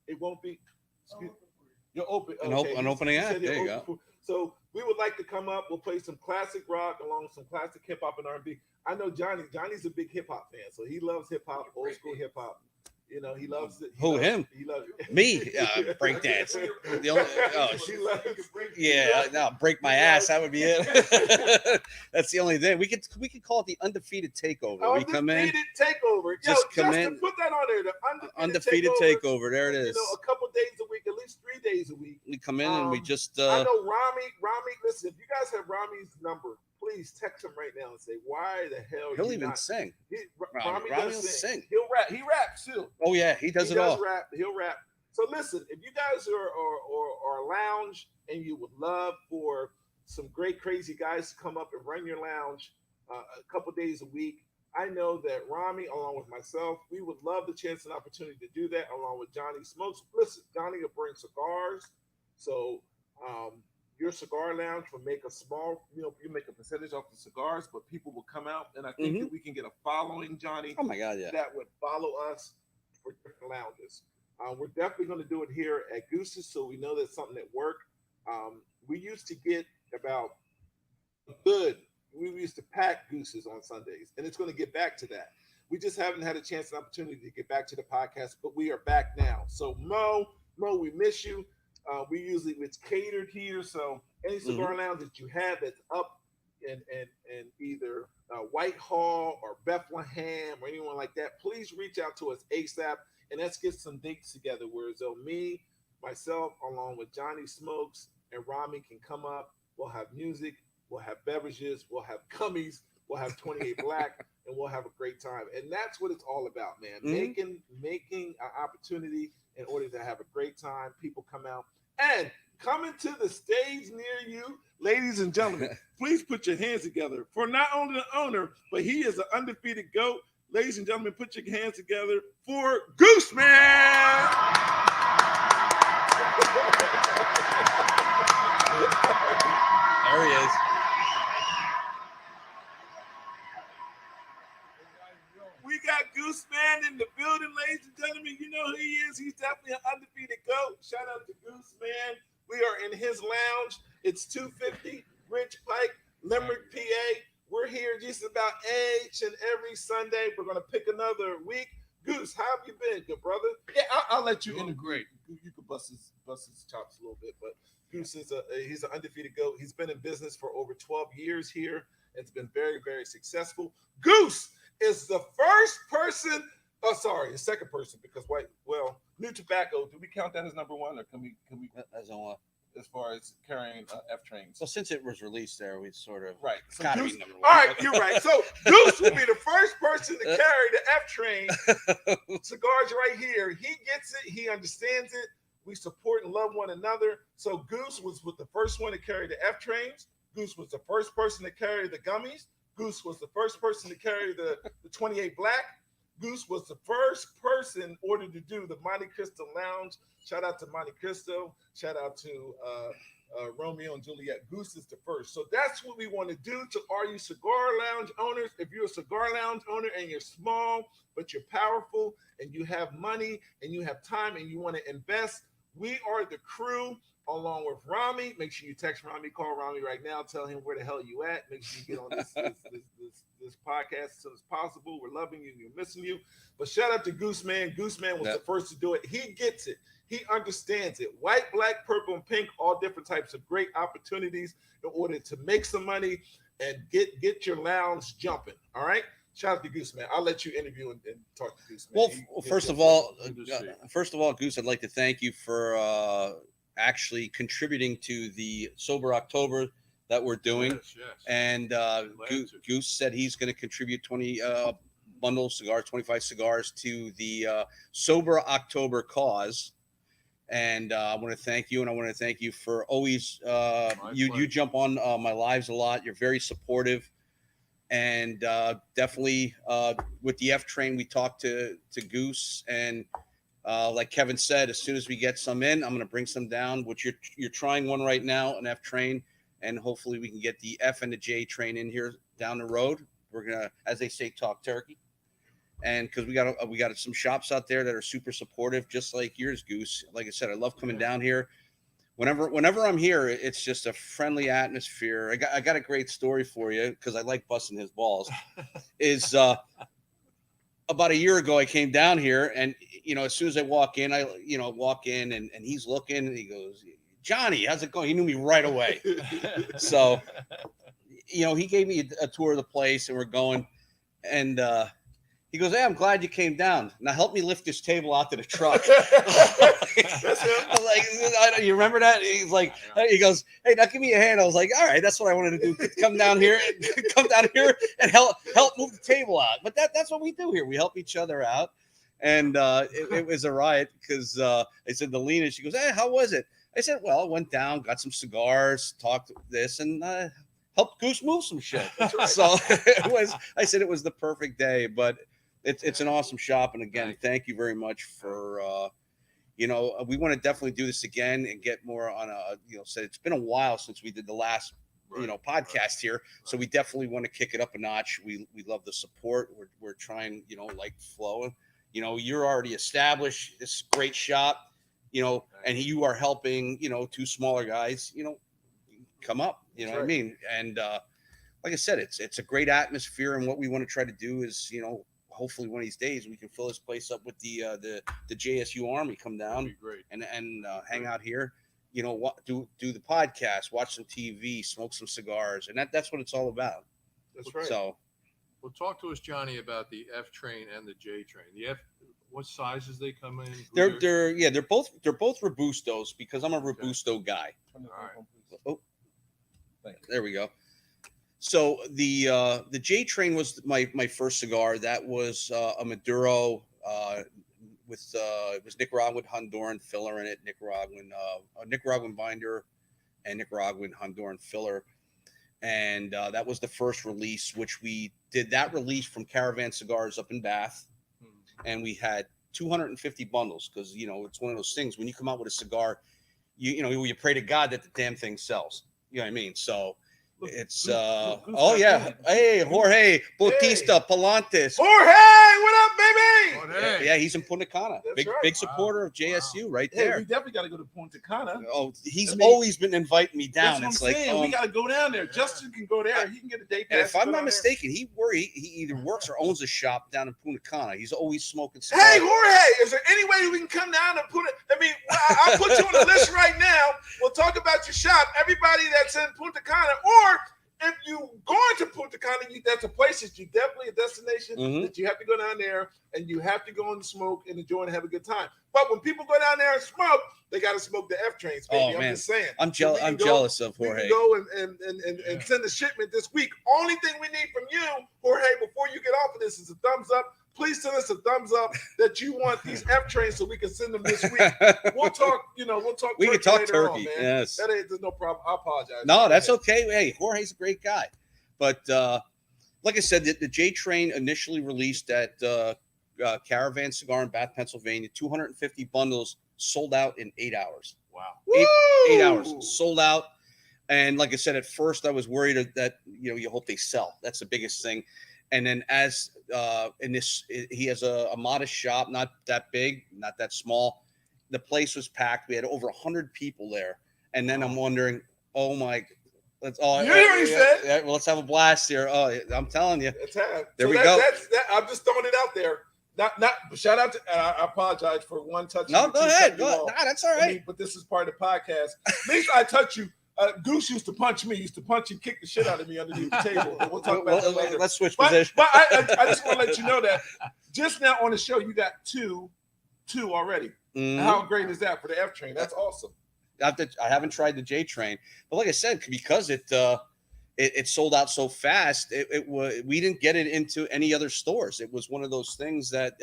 It won't be. You're open. Okay. An opening act. There you go. So we would like to come up. We'll play some classic rock along with some classic hip hop and R&B. I know Johnny's a big hip hop fan, so he loves hip hop, old school hip hop. You know, he loves it. Who, him? He loves Me, breakdance. The only, He loves yeah, no, break my ass. That would be it. That's the only thing. We could call it the undefeated takeover. We come in, undefeated takeover. just Yo, come Justin, in. put that on there. The Undefeated takeover. There it is. You know, a couple days a week, at least 3 days a week. We come in and we just. I know Rami. Listen, if you guys have Rami's number, please text him right now and say, why the hell he'll even sing. Rami does will sing. He'll rap. He raps too. Oh yeah, he does it all. Rap. He'll rap. So listen, if you guys are lounge and you would love for some great crazy guys to come up and run your lounge a couple days a week, I know that Rami, along with myself, we would love the chance and opportunity to do that, along with Johnny Smokes. Listen, Johnny will bring cigars, so your cigar lounge will make a small, you make a percentage off the cigars, but people will come out, and I think that we can get a following, Johnny. Oh my God, yeah. That would follow us for different lounges. We're definitely going to do it here at Goose's, so we know that's something that worked. We used to get about we used to pack Goose's on Sundays, and it's going to get back to that. We just haven't had a chance and opportunity to get back to the podcast, but we are back now. So Mo, we miss you. It's catered here, so any cigar lounge that you have that's up in either Whitehall or Bethlehem or anyone like that, please reach out to us ASAP, and let's get some dates together where me, myself, along with Johnny Smokes and Rami can come up. We'll have music, we'll have beverages, we'll have gummies, we'll have 28 Black, and we'll have a great time. And that's what it's all about, man. Making an opportunity in order to have a great time. People come out and coming to the stage near you, ladies and gentlemen. Please put your hands together for not only the owner, but he is an undefeated GOAT. Ladies and gentlemen, put your hands together for Goose Man. There he is. We got Goose Man in the building, ladies and gentlemen. You know who he is. He's definitely an undefeated GOAT. Shout out to Goose Man. We are in his lounge. It's 250 Ridge Pike, Limerick, PA. We're here just about each and every Sunday. We're going to pick another week. Goose, how have you been, good brother? Yeah, I'll let you in. Great. You can bust his chops a little bit, but Goose is he's an undefeated GOAT. He's been in business for over 12 years here. It's been very, very successful. Goose is the second person, because New Tobacco, do we count that as number one, or can we as on what? As far as carrying F trains? So since it was released there, we sort of right. So gotta Goose, be number one. all right, you're right. So Goose will be the first person to carry the F train cigars right here. He gets it. He understands it. We support and love one another. So Goose was the first one to carry the F trains. Goose was the first person to carry the gummies. Goose was the first person to carry the 28 Black. Goose was the first person in order to do the Monte Cristo Lounge. Shout out to Monte Cristo. Shout out to Romeo and Juliet. Goose is the first. So that's what we want to do to all you cigar lounge owners. If you're a cigar lounge owner and you're small, but you're powerful and you have money and you have time and you want to invest, we are the crew along with Rami. Make sure you text Rami, call Rami right now, tell him where the hell you at. Make sure you get on this podcast as soon as possible. We're loving you. We're missing you. But shout out to Goose Man. Goose Man was the first to do it. He gets it. He understands it. White, black, purple, and pink, all different types of great opportunities in order to make some money and get your lounge jumping. All right? Shout out to Goose Man. I'll let you interview and talk to Goose Man. Well, first of all, Goose, I'd like to thank you for actually contributing to the Sober October that we're doing. Yes. And Goose said he's going to contribute 20 bundles, cigars, 25 cigars to the Sober October cause. And I want to thank you, and I want to thank you for always you jump on my lives a lot. You're very supportive, and definitely with the F train, we talked to Goose, and like Kevin said, as soon as we get some in, I'm going to bring some down. Which you're trying one right now, an F train, and hopefully we can get the F and the J train in here down the road. We're gonna, as they say, talk turkey. And because we got some shops out there that are super supportive, just like yours, Goose. Like I said, I love coming down here. Whenever I'm here, it's just a friendly atmosphere. I got a great story for you because I like busting his balls. about a year ago, I came down here, and as soon as I walk in, and he's looking, and he goes, "Johnny, how's it going?" He knew me right away. So, he gave me a tour of the place, and we're going, and he goes, "Hey, I'm glad you came down. Now help me lift this table out to the truck." That's him. I was like, you remember that? He's like, he goes, "Hey, now give me a hand." I was like, "All right, that's what I wanted to do. Come down here and help move the table out." But that's what we do here. We help each other out. And it was a riot because I said to Lena, she goes, "Hey, how was it?" I said, "Well, I went down, got some cigars, talked this, and helped Goose move some shit." Right. So I said it was the perfect day, but it's an awesome shop. And again, thank you very much for, we want to definitely do this again and get more on said it's been a while since we did the last, podcast here. So we definitely want to kick it up a notch. We love the support. We're trying, like Flo, you're already established. This is a great shop, and you are helping, two smaller guys, come up, what I mean? And like I said, it's a great atmosphere. And what we want to try to do is, hopefully one of these days we can fill this place up with the JSU Army come down and hang out here, do the podcast, watch some TV, smoke some cigars, and that's what it's all about. That's right. So, well, talk to us, Johnny, about the F train and the J train. The F, what sizes they come in? They're both Robustos because I'm a Robusto guy. All right. Oh, there we go. So the J Train was my first cigar. That was a Maduro with it was Nicaraguan Honduran filler in it, a Nicaraguan binder, and Nicaraguan Honduran filler, and that was the first release. Which we did that release from Caravan Cigars up in Bath, and we had 250 bundles because it's one of those things when you come out with a cigar, you pray to God that the damn thing sells. You know what I mean? So. It's hey, Jorge Bautista Palantes. Jorge, what up, baby? Jorge. Yeah, he's in Punta Cana. That's right. Big supporter of JSU right Hey, there. we definitely got to go to Punta Cana. Oh, he's always been inviting me down. That's It's what I'm like saying. We got to go down there. Justin can go there. He can get a day pass. If I'm not mistaken, he either works or owns a shop down in Punta Cana. He's always smoking cigars. Hey, Jorge, is there any way we can come down and put it? I mean, I'll put you on the list right now. We'll talk about your shop. Everybody that's in Punta Cana, or if you going to Punta Cana, that's a place that you definitely a destination that you have to go down there and you have to go and smoke and enjoy and have a good time. But when people go down there and smoke, they got to smoke the F trains, baby. Oh, man. I'm just saying. I'm jealous of Jorge. We can go and send a shipment this week. Only thing we need from you, Jorge, before you get off of this is a thumbs up. Please send us a thumbs up that you want these F trains so we can send them this week. We'll talk, We can talk turkey. On, man. Yes. There's no problem. I apologize. No, that's okay. Hey, Jorge's a great guy. But like I said, the J Train initially released at Caravan Cigar in Bath, Pennsylvania. 250 bundles sold out in 8 hours. Wow. 8 hours sold out. And like I said, at first I was worried that, you hope they sell. That's the biggest thing. And then as he has a modest shop, not that big, not that small. The place was packed. We had over 100 people there. And then I'm wondering, oh my, let's all. You hear what he said? Well, let's have a blast here. Oh, I'm telling you. There we go. I'm just throwing it out there. Not shout out to. I apologize for one touch. No, go ahead. Nah, that's all right. But this is part of the podcast. At least I touch you. Goose used to punch me. Used to punch and kick the shit out of me underneath the table. We'll talk about that later. Let's switch positions. But I just want to let you know that just now on the show you got two already. Mm-hmm. How great is that for the F train? That's awesome. I haven't tried the J Train, but like I said, because it sold out so fast, we didn't get it into any other stores. It was one of those things that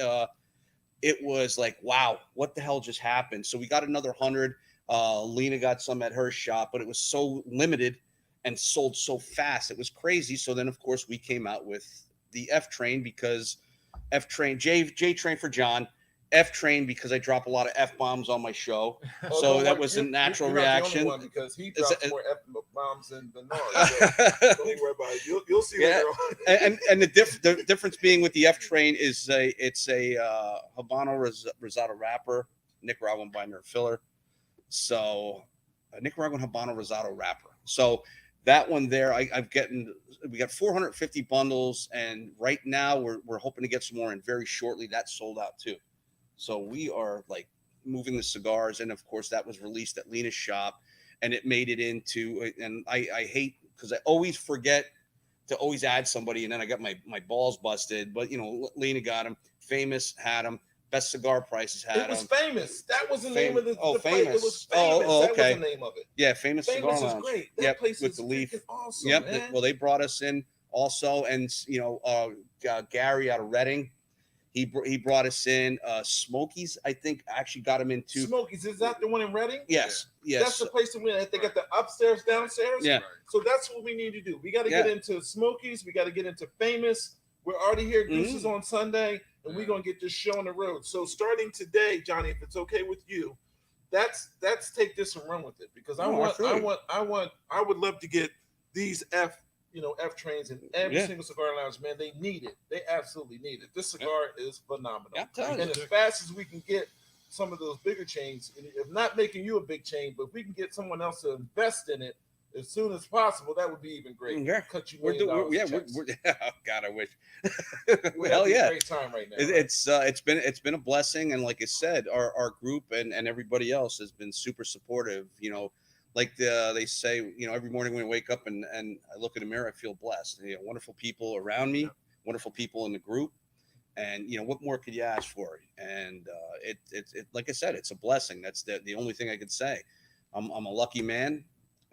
it was like, wow, what the hell just happened? So we got another 100. Lena got some at her shop, but it was so limited and sold so fast. It was crazy. So then, of course, we came out with the F Train because F Train, J Train for John, F Train because I drop a lot of F bombs on my show. So that was a natural reaction. Not the only one because he drops more F bombs than Bernard. So don't worry about it. You'll see later on. and the difference being with the F Train is it's a Habano Rosado wrapper, Nicaraguan binder filler. So a Nicaraguan Habano Rosado wrapper. So that one there, we got 450 bundles, and right now we're hoping to get some more in very shortly. That sold out too. So we are like moving the cigars, and of course that was released at Lena's shop, and it made it into. And I hate because I always forget to always add somebody, and then I got my balls busted. But Lena got them. Famous had them. Best cigar prices had them. It was Famous. That was the name of the Famous. place. It was Famous. That Okay. was the name of it. Yeah, Famous Cigar Famous is Lounge. great. That place with is the leaf. Awesome, Yep. man. Well, they brought us in also, and Gary out of Reading, he brought us in. Smokies, I think, actually got him into. Smokies, is that the one in Reading? Yes. That's the place to win. They got the upstairs, downstairs. Yeah. So that's what we need to do. We got to get into Smokies. We got to get into Famous. We're already here. Goose is on Sunday, and we're gonna get this show on the road. So starting today, Johnny, if it's okay with you, let's take this and run with it, because I would love to get these F trains in every single cigar lounge. Man, they need it. They absolutely need it. This cigar is phenomenal. And as fast as we can get some of those bigger chains, if not making you a big chain, but if we can get someone else to invest in it as soon as possible, that would be even great. Yeah, cut you we're oh God, I wish. Hell yeah, great time right now. It's been a blessing, and like I said, our group and everybody else has been super supportive. Like they say, every morning when I wake up and I look in the mirror, I feel blessed. Wonderful people around me, wonderful people in the group, and what more could you ask for? And it like I said, it's a blessing. That's the only thing I could say. I'm a lucky man.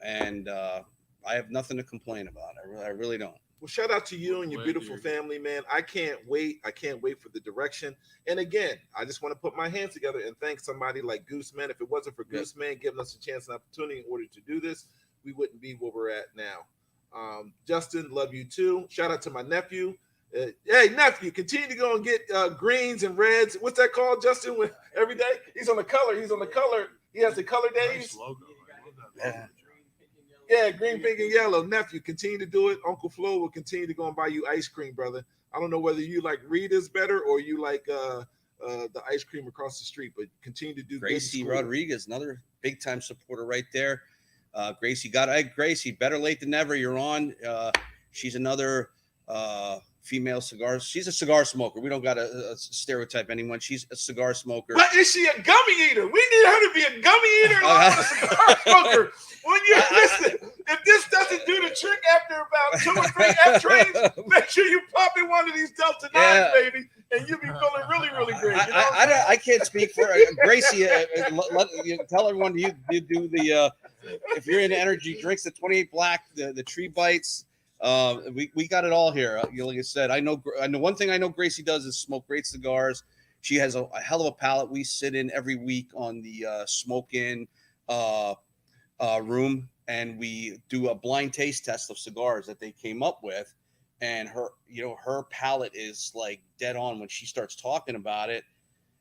And I have nothing to complain about. I really don't. Well, shout out to you and your beautiful family, man. I can't wait. I can't wait for the direction. And again, I just want to put my hands together and thank somebody like Goose Man. If it wasn't for Goose Man giving us a chance and opportunity in order to do this, we wouldn't be where we're at now. Justin, love you too. Shout out to my nephew. Hey, nephew, continue to go and get greens and reds. What's that called, Justin? Every day? He's on the color. He has the color days. Nice logo. Yeah, green, pink, and yellow. Nephew, continue to do it. Uncle Flo will continue to go and buy you ice cream, brother. I don't know whether you like Rita's better or you like the ice cream across the street, but continue to do Gracie Rodriguez, another big time supporter right there. Gracie Gracie, better late than never. You're on. She's another female cigars. She's a cigar smoker. We don't got to stereotype anyone. She's a cigar smoker. But is she a gummy eater? We need her to be a gummy eater, not a cigar smoker. When you listen, if this doesn't do the trick after about 2 or 3 F trains, make sure you pop in one of these Delta 9s, baby, and you'll be feeling really, really great. I can't speak for Gracie. Tell everyone you do the if you're into energy drinks, the 28 Black, the Tree Bites. We got it all here. Like I said, I know one thing I know Gracie does is smoke great cigars. She has a hell of a palate. We sit in every week on the smoke-in room, and we do a blind taste test of cigars that they came up with. And her palate is like dead on when she starts talking about it.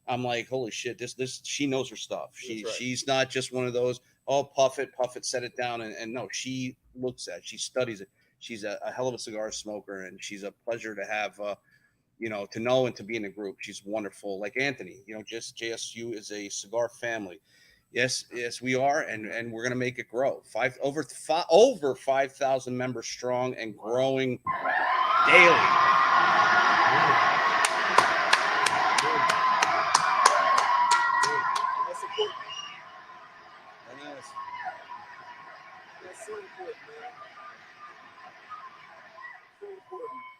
I'm like, holy shit, this she knows her stuff. She's not just one of those, puff it, set it down, and no, she looks at it, she studies it. She's a hell of a cigar smoker, and she's a pleasure to have, to know and to be in a group. She's wonderful. Like Anthony, just JSU is a cigar family. Yes, we are, and we're gonna make it grow. Over 5,000 members strong and growing daily. That's important. That's so important, man.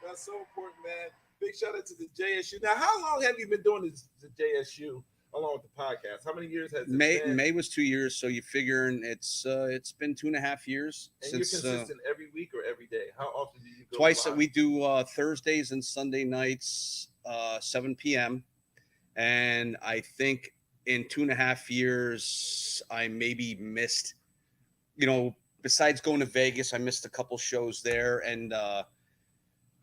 That's so important, man. Big shout out to the JSU. Now, how long have you been doing this, the JSU, along with the podcast? How many years has it been? May was 2 years, so you figure it's been 2.5 years. And since, you're consistent every week or every day? How often do you go twice? live? We do Thursdays and Sunday nights, 7 p.m. And I think in 2.5 years, I maybe missed, besides going to Vegas, I missed a couple shows there. And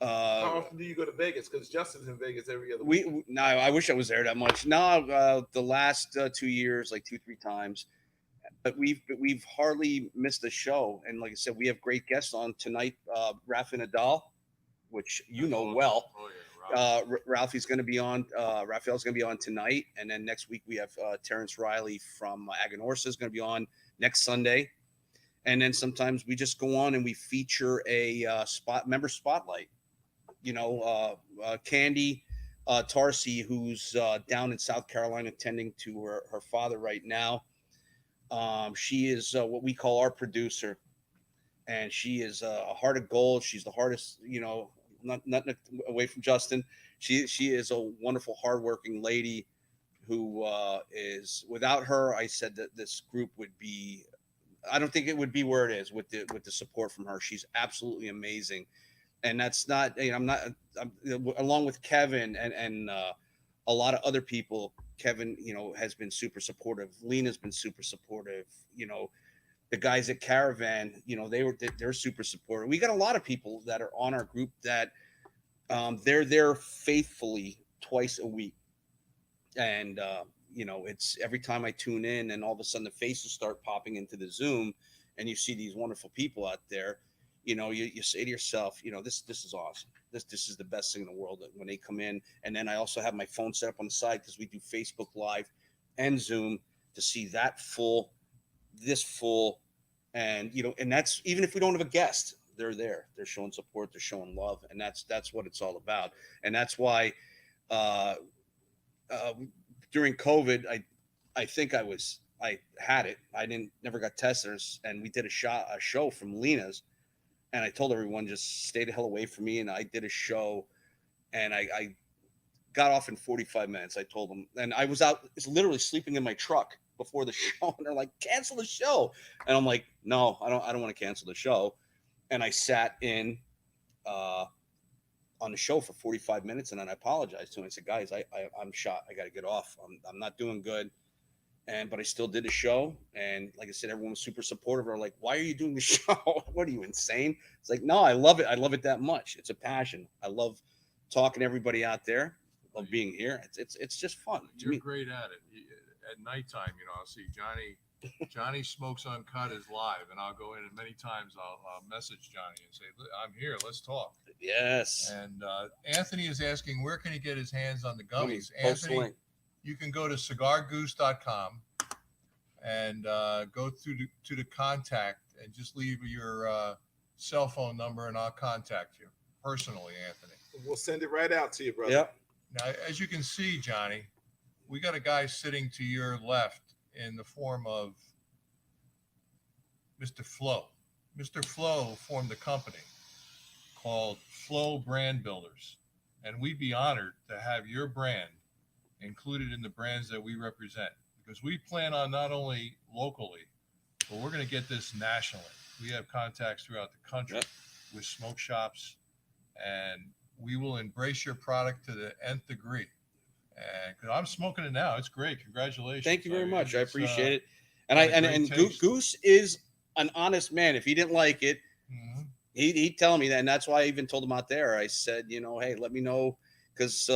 how often do you go to Vegas? Because Justin's in Vegas every other week. No, I wish I was there that much. No, the last 2 years, like 2-3 times. But we've hardly missed a show. And like I said, we have great guests on tonight. Rafa Nadal, which you know well. Oh, yeah, Ralphie's going to be on. Raphael's going to be on tonight, and then next week we have Terrence Riley from Aganorsa is going to be on next Sunday, And then sometimes we just go on and we feature a member spotlight. Candy Tarsi, who's down in South Carolina tending to her father right now. She is what we call our producer, and she is a heart of gold. She's the hardest, not away from Justin. She is a wonderful, hardworking lady who is. Without her, I said that this group would be. I don't think it would be where it is with the support from her. She's absolutely amazing, and that's not. I'm not. Along with Kevin and a lot of other people. Kevin, has been super supportive. Lena's been super supportive. The guys at Caravan, they're super supportive. We got a lot of people that are on our group that they're there faithfully twice a week. And, it's every time I tune in and all of a sudden the faces start popping into the Zoom and you see these wonderful people out there, you say to yourself, this is awesome. This is the best thing in the world when they come in. And then I also have my phone set up on the side because we do Facebook Live and Zoom to see that full, this full. And, and that's even if we don't have a guest, they're there. They're showing support. They're showing love. And that's what it's all about. And that's why during COVID, I think I had it. I never got tested. And we did a show from Lena's. And I told everyone just stay the hell away from me. And I did a show and I got off in 45 minutes. I told them, and I was literally sleeping in my truck before the show. And they're like, cancel the show. And I'm like, no, I don't want to cancel the show. And I sat in on the show for 45 minutes. And then I apologized to him. I said, guys, I'm shot. I got to get off. I'm not doing good. But I still did the show. And like I said, everyone was super supportive. They're like, why are you doing the show? What are you, insane? It's like, no, I love it. I love it that much. It's a passion. I love talking to everybody out there. I love being here. It's just fun. You're great at it. At nighttime, I'll see Johnny Smokes Uncut is live, and I'll go in and many times I'll message Johnny and say, I'm here. Let's talk. Yes. And Anthony is asking, where can he get his hands on the gummies? Anthony, you can go to cigargoose.com and go to the contact and just leave your cell phone number and I'll contact you personally, Anthony. We'll send it right out to you, brother. Yep. Now, as you can see, Johnny, we got a guy sitting to your left in the form of Mr. Flo. Mr. Flo formed a company called Flo Brand Builders, and we'd be honored to have your brand included in the brands that we represent, because we plan on not only locally, but we're going to get this nationally. We have contacts throughout the country with smoke shops, and we will embrace your product to the nth degree. And because I'm smoking it now, it's great. Congratulations! Thank you very much. I appreciate it. And Goose is an honest man. If he didn't like it, he'd tell me that, and that's why I even told him out there. I said, hey, let me know, because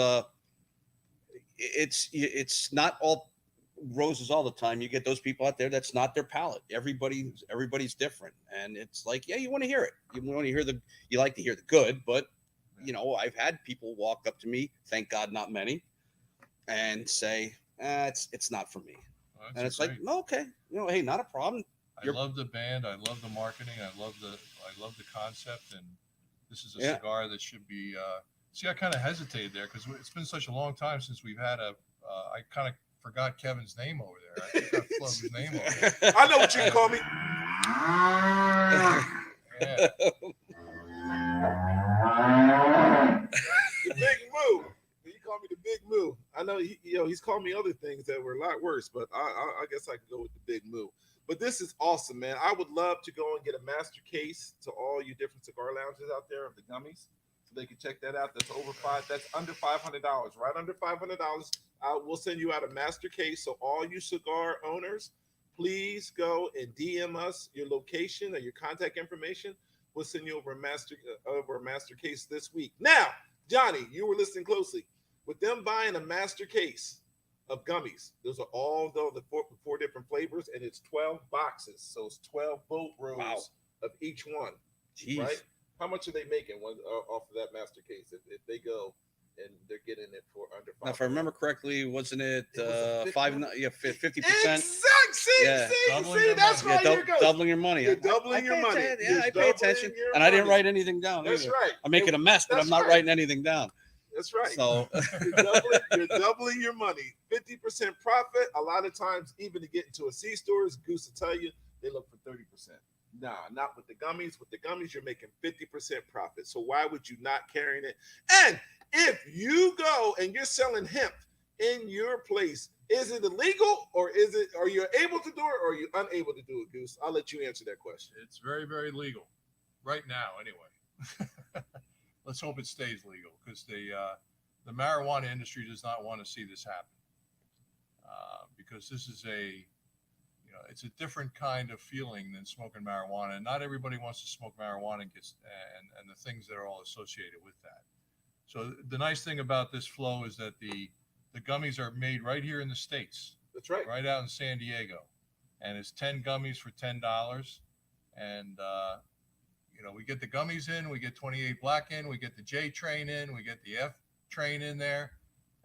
it's not all roses all the time. You get those people out there that's not their palate. Everybody's different, and it's like, you want to hear it. You want to hear you like to hear the good, but I've had people walk up to me, thank God not many, and say, it's not for me. Well, and it's great. like, no, okay, hey, not a problem. I love the band. I love the marketing. I love the concept, and this is a cigar that should be. See, I kind of hesitated there because it's been such a long time since we've had a. I kind of forgot Kevin's name over there. I think I plugged his name over there. I know what you call me. Yeah. The Big Moo. He called me the Big Moo. I know he's called me other things that were a lot worse, but I guess I could go with the Big Moo. But this is awesome, man. I would love to go and get a master case to all you different cigar lounges out there of the gummies, so they can check that out. That's under $500, right under $500. We'll send you out a master case. So all you cigar owners, please go and DM us your location or your contact information. We'll send you over a master case this week. Now, Johnny, you were listening closely. With them buying a master case of gummies, those are all the four different flavors, and it's 12 boxes. So it's 12 boat rows of each one. Jeez. Right? How much are they making off of that master case if they go and they're getting it for under $5. Now, if I remember correctly, wasn't it It was a 50%? Exact. See, Yeah. Doubling see, your that's money. right. Yeah, Here it goes. doubling your money. You're doubling your pay money. atten- You're Yeah, I pay doubling attention, your and I didn't money. write anything down. That's either. right. I'm making a mess, but That's I'm not right. writing anything down. That's right. So You're doubling your money. 50% profit. A lot of times, even to get into a C stores, Goose will tell you they look for 30%. Nah, not with the gummies. With the gummies, you're making 50% profit. So why would you not carrying it? And if you go and you're selling hemp in your place, is it illegal or are you able to do it or are you unable to do it, Goose? I'll let you answer that question. It's very, very legal right now, anyway. Let's hope it stays legal because the marijuana industry does not want to see this happen because this is it's a different kind of feeling than smoking marijuana. And not everybody wants to smoke marijuana and the things that are all associated with that. So the nice thing about this flow is that the gummies are made right here in the States. That's right. Right out in San Diego. And it's 10 gummies for $10. And, we get the gummies in, we get 28 black in, we get the J train in, we get the F train in there,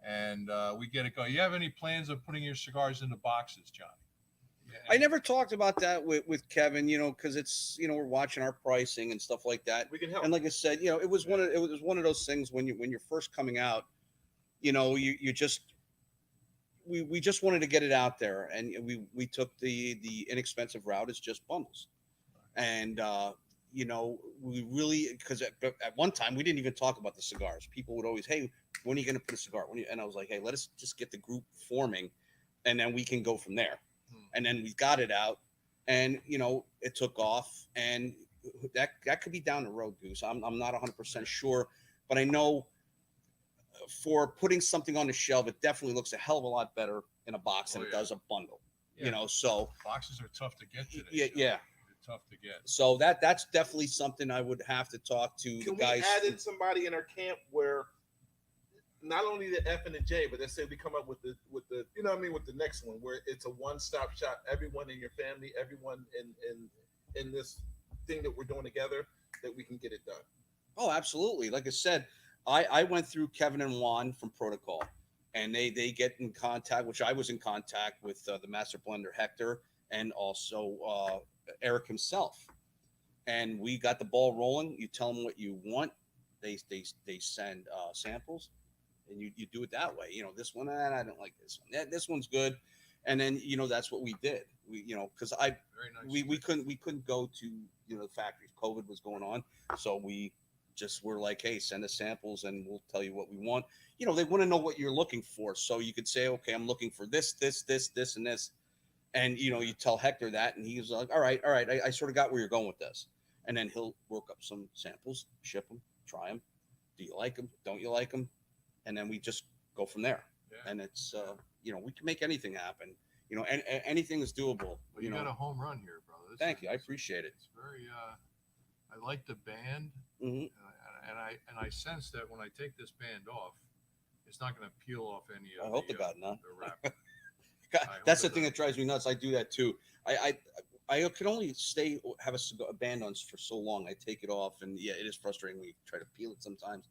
and we get it going. You have any plans of putting your cigars into boxes, Johnny? I never talked about that with Kevin, because it's, we're watching our pricing and stuff like that. We can help. And like I said, it was one of those things when you're first coming out, you just we just wanted to get it out there, and we took the inexpensive route as just bundles, and we really, because at one time we didn't even talk about the cigars. People would always, hey, when are you going to put a cigar? And I was like, hey, let us just get the group forming, and then we can go from there. And then we got it out, and it took off, and that could be down the road, Goose. I'm not 100% sure, but I know for putting something on the shelf, it definitely looks a hell of a lot better in a box than it does a bundle. Yeah. So boxes are tough to get today. Yeah. They're tough to get. So that's definitely something I would have to talk to the guys. Can we add in somebody in our camp where not only the F and the J, but let's say we come up with the with the next one where it's a one-stop shop. Everyone in your family, everyone in this thing that we're doing together, that we can get it done. Oh, absolutely. Like I said, I went through Kevin and Juan from Protocol, and they get in contact, which I was in contact with the master blender Hector and also Eric himself, and we got the ball rolling. You tell them what you want, they send samples, and you do it that way. This one, I don't like this one. This one's good, and then that's what we did. Because we couldn't go to the factories. COVID was going on, so we just were like, hey, send us samples and we'll tell you what we want. They want to know what you're looking for, so you could say, okay, I'm looking for this, and this. And, you tell Hector that, and he's like, all right. I sort of got where you're going with this. And then he'll work up some samples, ship them, try them. Do you like them? Don't you like them? And then we just go from there. Yeah. And it's, we can make anything happen. Anything is doable. Well, you got a home run here, brother. Thank you. I appreciate it. It's very, I like the band. Mm-hmm. And I sense that when I take this band off, it's not going to peel off any of I hope to God not. the wrap. That's the thing that drives me nuts. I do that too. I can only have a band on for so long. I take it off, and yeah, it is frustrating when you try to peel it sometimes.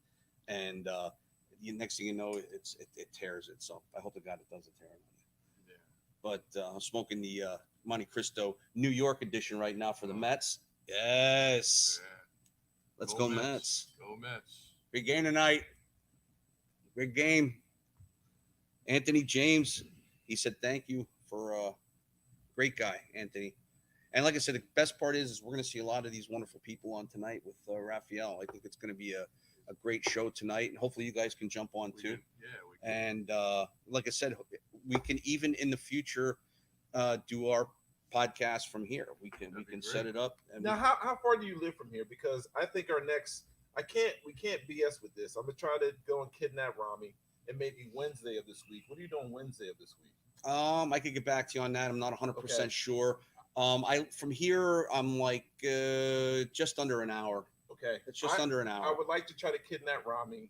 And the next thing you know, it tears it. So I hope to God it doesn't tear it. Yeah. But I'm smoking the Monte Cristo New York edition right now for the Mets. Yes. Yeah. Let's go Mets. Go Mets. Big game tonight. Big game. Anthony James. He said, thank you for great guy, Anthony. And like I said, the best part is we're going to see a lot of these wonderful people on tonight with Raphael. I think it's going to be a great show tonight. And hopefully you guys can jump on too. We can. And like I said, we can even in the future do our podcast from here. We can set it up. And now, how far do you live from here? Because I think we can't BS with this. I'm going to try to go and kidnap Rami. And maybe Wednesday of this week. What are you doing Wednesday of this week? I could get back to you on that. I'm not 100% sure. From here, I'm like just under an hour. Okay. It's just under an hour. I would like to try to kidnap Rami,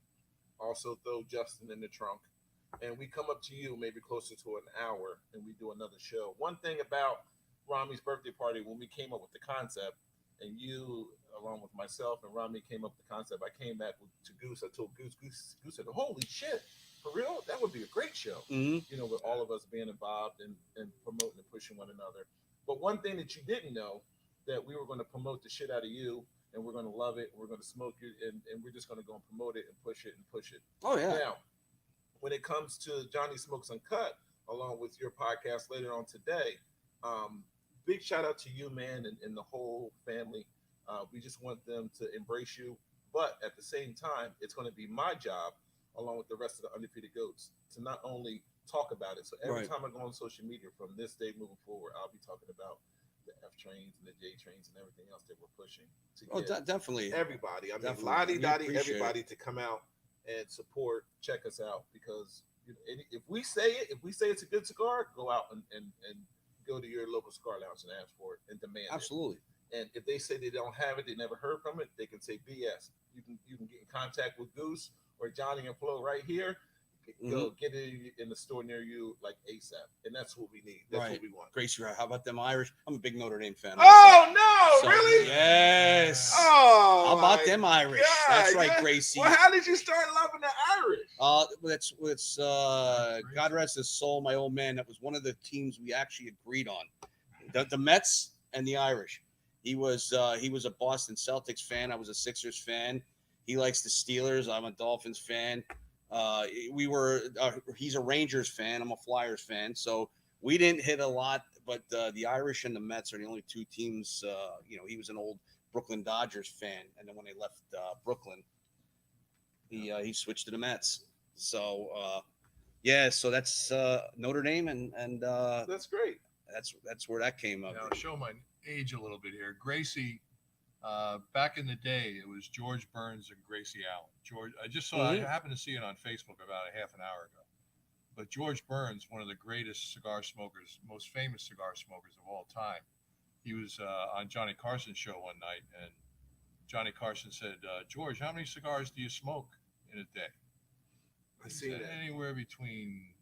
also throw Justin in the trunk, and we come up to you maybe closer to an hour, and we do another show. One thing about Rami's birthday party, when we came up with the concept, and you along with myself and Rami came up with the concept. I came back to Goose. I told Goose said, "Holy shit, for real? That would be a great show." Mhm. You know, with all of us being involved and promoting and pushing one another. But one thing that you didn't know, that we were going to promote the shit out of you, and we're going to love it. We're going to smoke you, and we're just going to go and promote it and push it and push it. Oh yeah. Now, when it comes to Johnny Smokes Uncut, along with your podcast later on today, big shout out to you, man, and the whole family. We just want them to embrace you. But at the same time, it's going to be my job, along with the rest of the Undefeated Goats, to not only talk about it. So every time I go on social media from this day moving forward, I'll be talking about the F trains and the J trains and everything else that we're pushing to get definitely everybody. I mean, Definitely. lottie We dottie, appreciate everybody to come out and support, check us out, because if we say it's a good cigar, go out and go to your local cigar lounge and ask for it and demand absolutely. it. And if they say they don't have it, they never heard from it, they can say BS. You can get in contact with Goose or Johnny and Flo right here. Go get it in the store near you like ASAP, and that's what we need. That's what we want. Gracie, how about them Irish? I'm a big Notre Dame fan. Oh no, So, really? Yes. Oh, how about them Irish? God, That's right, Gracie. Well, how did you start loving the Irish? That's God rest his soul, my old man. That was one of the teams we actually agreed on. The Mets and the Irish. He was a Boston Celtics fan. I was a Sixers fan. He likes the Steelers. I'm a Dolphins fan. He's a Rangers fan. I'm a Flyers fan. So we didn't hit a lot, but the Irish and the Mets are the only two teams. He was an old Brooklyn Dodgers fan, and then when they left Brooklyn, he switched to the Mets. So so that's Notre Dame, and that's great. That's where that came up. Now, show my age a little bit here. Gracie, back in the day, it was George Burns and Gracie Allen. I just saw. I happened to see it on Facebook about a half an hour ago. But George Burns, one of the greatest cigar smokers, most famous cigar smokers of all time, he was on Johnny Carson's show one night, and Johnny Carson said, "George, how many cigars do you smoke in a day?" I see that. Anywhere between,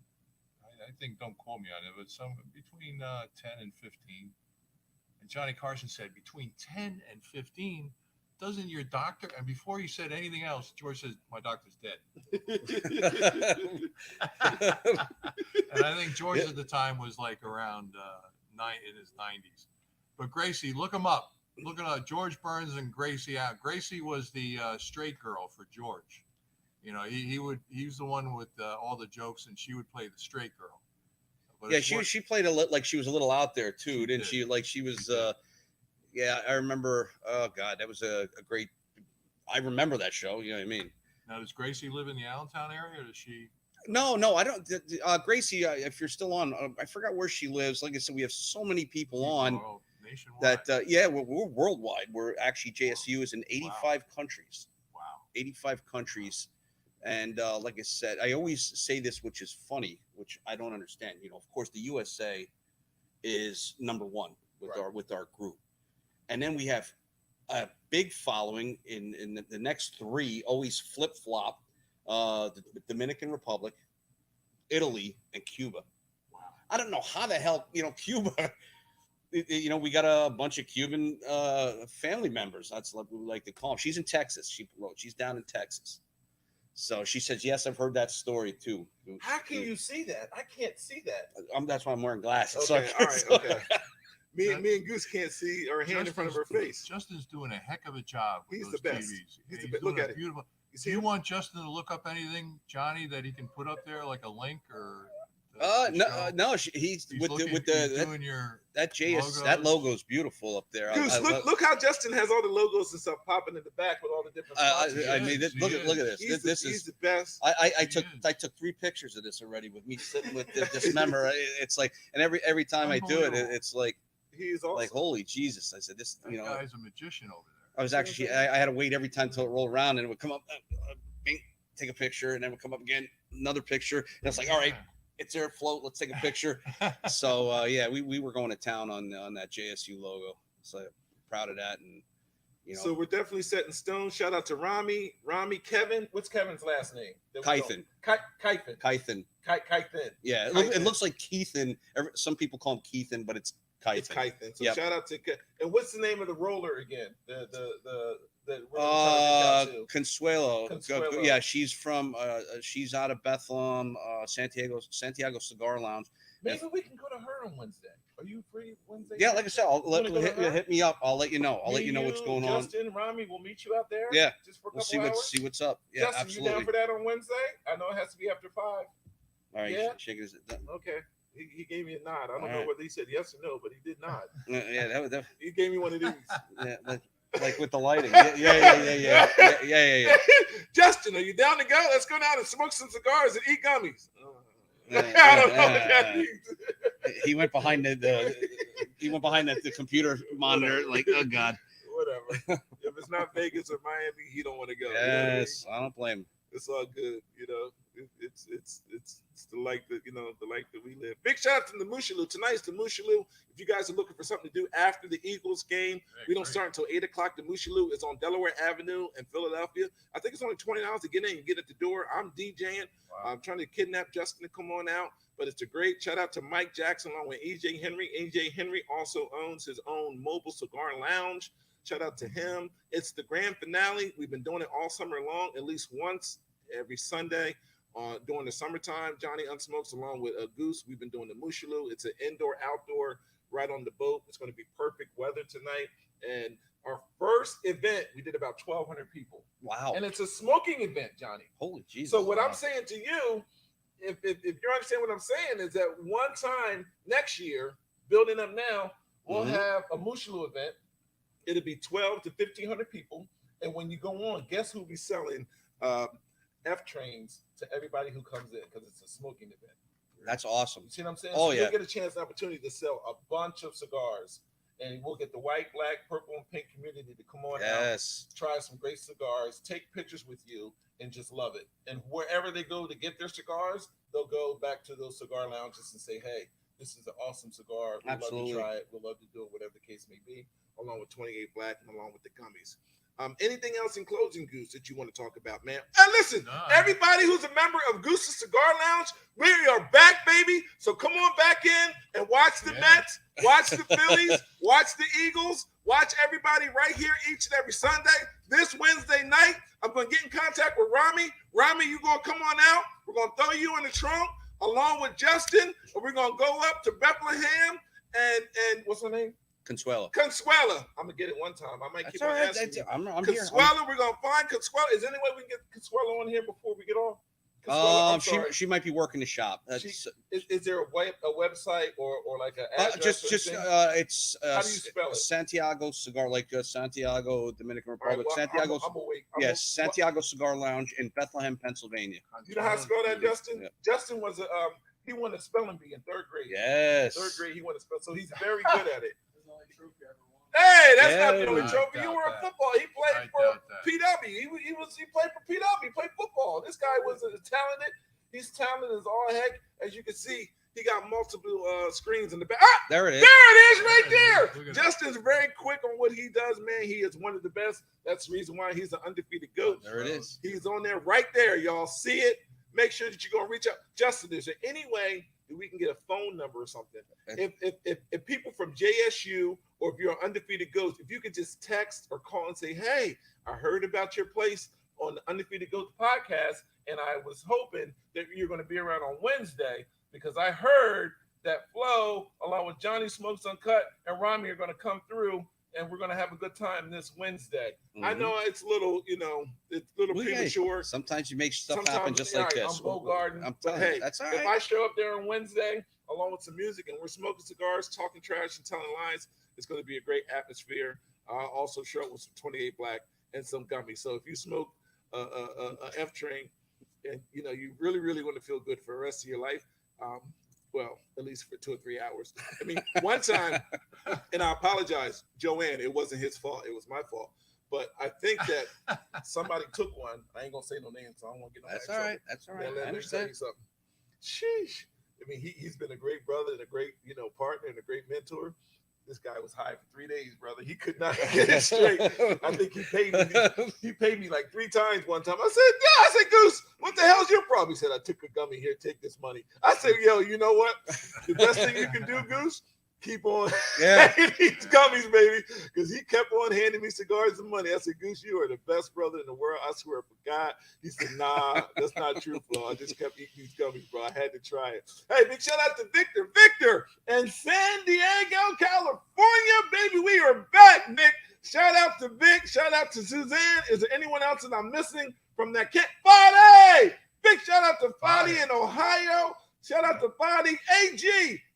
I think, don't quote me on it, but between 10 and 15. And Johnny Carson said, between 10 and 15, doesn't your doctor? And before he said anything else, George says, "My doctor's dead." And I think George at the time was like around in his 90s. But Gracie, look him up. Look at George Burns and Gracie out. Gracie was the straight girl for George. You know, he was the one with all the jokes, and she would play the straight girl. But she played like she was a little out there too, didn't she? Like she was. I remember. Oh God, that was a great. I remember that show. You know what I mean? Now, does Gracie live in the Allentown area, or does she? No, I don't. Gracie, if you're still on, I forgot where she lives. Like I said, we have so many people on nationwide. that. We're worldwide. We're actually JSU is in 85 countries. Wow. 85 countries. And like I said, I always say this, which is funny, which I don't understand. You know, of course, the USA is number one with our group, and then we have a big following in the next three. Always flip flop: the Dominican Republic, Italy, and Cuba. Wow. I don't know how the hell Cuba. We got a bunch of Cuban family members. That's what we like to call them. She's in Texas. She's down in Texas. So she says, yes, I've heard that story too. How can you see that? I can't see that. That's why I'm wearing glasses. Okay, all right, okay. Me and Goose can't see her hand in front of her face. Justin's doing a heck of a job with He's those the best. TVs. He's the best. Look at it. Beautiful. Do you want Justin to look up anything, Johnny, that he can put up there, like a link or? No. He's doing your that logo's beautiful up there. Goose, look how Justin has all the logos and stuff popping in the back with all the different. Look at this. He's the best. I took 3 pictures of this already with me sitting with this member. It's like, and every time I do it, it's like he's awesome. Like holy Jesus! I said this. That guy's a magician over there. I was actually I had to wait every time till it rolled around, and it would come up, bing, take a picture, and then it would come up again, another picture, and it's like, all right. It's there, float. Let's take a picture. So we were going to town on that JSU logo. So proud of that, and So we're definitely set in stone. Shout out to Rami, Kevin. What's Kevin's last name? Kythin. Kythin. Kythin. Kythin. Yeah, it looks like Keithin. Some people call him Keithin, but it's It's Kython. So shout out to and what's the name of the roller again? Consuelo. Yeah, she's from she's out of Bethlehem, Santiago Cigar Lounge. Maybe we can go to her on Wednesday. Are you free Wednesday? Yeah, like I said, hit me up. I'll let you know. I'll let you know what's going on. Justin, Rami, we'll meet you out there. Yeah, just for a couple hours. See what's up. Yeah, Justin, absolutely. You down for that on Wednesday? I know it has to be after 5. All right, yeah. Shaking his okay. He gave me a nod. I don't know whether he said yes or no, but he did nod. Yeah, that he gave me one of these. Yeah, like with the lighting. Yeah. Justin, are you down to go? Let's go down and smoke some cigars and eat gummies. I don't know what that means. He went behind the computer monitor, like, oh God. Whatever. If it's not Vegas or Miami, he don't want to go. Yes, I don't blame him. It's all good, you know. It's the life that the life that we live. Big shout out to the Mushaloo. Tonight's the Mushaloo. If you guys are looking for something to do after the Eagles game, we don't start until 8:00. The Mushaloo is on Delaware Avenue in Philadelphia. I think it's only $20 to get in and get at the door. I'm DJing. Wow. I'm trying to kidnap Justin to come on out, but it's a great shout out to Mike Jackson along with EJ Henry. EJ Henry also owns his own mobile cigar lounge. Shout out to him. It's the grand finale. We've been doing it all summer long, at least once every Sunday. During the summertime, Johnny Unsmokes along with Goose. We've been doing the Mushaloo. It's an indoor-outdoor right on the boat. It's going to be perfect weather tonight. And our first event, we did about 1,200 people. Wow. And it's a smoking event, Johnny. Holy Jesus. So what I'm saying to you, if you understand what I'm saying, is that one time next year, building up now, we'll have a Mushaloo event. It'll be 1,200 to 1,500 people. And when you go on, guess who'll be selling F trains to everybody who comes in, because it's a smoking event. That's awesome. You see what I'm saying? Oh, so yeah. You'll get a chance, an opportunity to sell a bunch of cigars. And we'll get the white, black, purple, and pink community to come on out, try some great cigars, take pictures with you, and just love it. And wherever they go to get their cigars, they'll go back to those cigar lounges and say, hey, this is an awesome cigar. We'd love to try it. We'd love to do it, whatever the case may be, along with 28 Black and along with the gummies. Anything else in closing, Goose, that you want to talk about, man? And listen, everybody who's a member of Goose's Cigar Lounge, we are back, baby. So come on back in and watch the Mets, watch the Phillies, watch the Eagles, watch everybody right here each and every Sunday. This Wednesday night, I'm going to get in contact with Rami. Rami, you're going to come on out. We're going to throw you in the trunk along with Justin, and we're going to go up to Bethlehem and what's her name? Consuela. I'm gonna get it one time. I might That's keep on asking. I'm Consuela, here. we're gonna find Consuela. Is there any way we can get Consuela on here before we get off? She might be working the shop. Is there a website or like an address? It's how do you spell it? Santiago Cigar, like Santiago, Dominican Republic. Santiago. Santiago Cigar Lounge in Bethlehem, Pennsylvania. You know how to spell that, Justin? Yeah. Justin was he won a spelling bee in 3rd grade. Yes. 3rd grade, he won a spell, so he's very good at it. Hey, that's not the only trophy. You were a football. He played for PW. He played for PW. He played football. This guy was talented. He's talented as all heck. As you can see, he got multiple screens in the back. Ah, there it is. There it is, right there. Justin's very quick on what he does, man. He is one of the best. That's the reason why he's an undefeated GOAT. There it is. He's on there right there, y'all. See it. Make sure that you're gonna reach out. Justin, is there any way that we can get a phone number or something? If people from JSU or if you're an undefeated GOAT, if you could just text or call and say, hey, I heard about your place on the Undefeated GOAT podcast, and I was hoping that you're going to be around on Wednesday because I heard that Flo, along with Johnny Smokes Uncut and Rami, are going to come through. And we're going to have a good time this Wednesday. I know it's little, it's a little premature. Sometimes you make stuff happen just like this. I'm Bogarden. I'm telling you, that's all right. If I show up there on Wednesday, along with some music, and we're smoking cigars, talking trash, and telling lies, it's going to be a great atmosphere. I'll also show up with some 28 Black and some gummies. So if you smoke a F train, and you really, really want to feel good for the rest of your life, well, at least for 2 or 3 hours. I mean, one time, and I apologize, Joanne, it wasn't his fault. It was my fault. But I think that somebody took one. I ain't going to say no names, so I don't want to get no. That's all right. That's all right. I understand. Something. Sheesh. I mean, he's been a great brother and a great, partner and a great mentor. This guy was high for 3 days, brother. He could not get it straight. I think he paid me like 3 times one time. I said, Goose, what the hell's your problem? He said, I took a gummy here, take this money. I said, yo, you know what? The best thing you can do, Goose, keep on Yeah. these gummies, baby, because he kept on handing me cigars and money. I said, Goose, you are the best brother in the world. I swear for God. He said, nah, that's not true, Flo. I just kept eating these gummies, bro. I had to try it. Hey, big shout out to Victor in San Diego, California, baby. We are back, Nick. Shout out to Vic. Shout out to Suzanne. Is there anyone else that I'm missing from that kit? Fadi! Big shout out to Fadi in Ohio. Shout out to Fadi.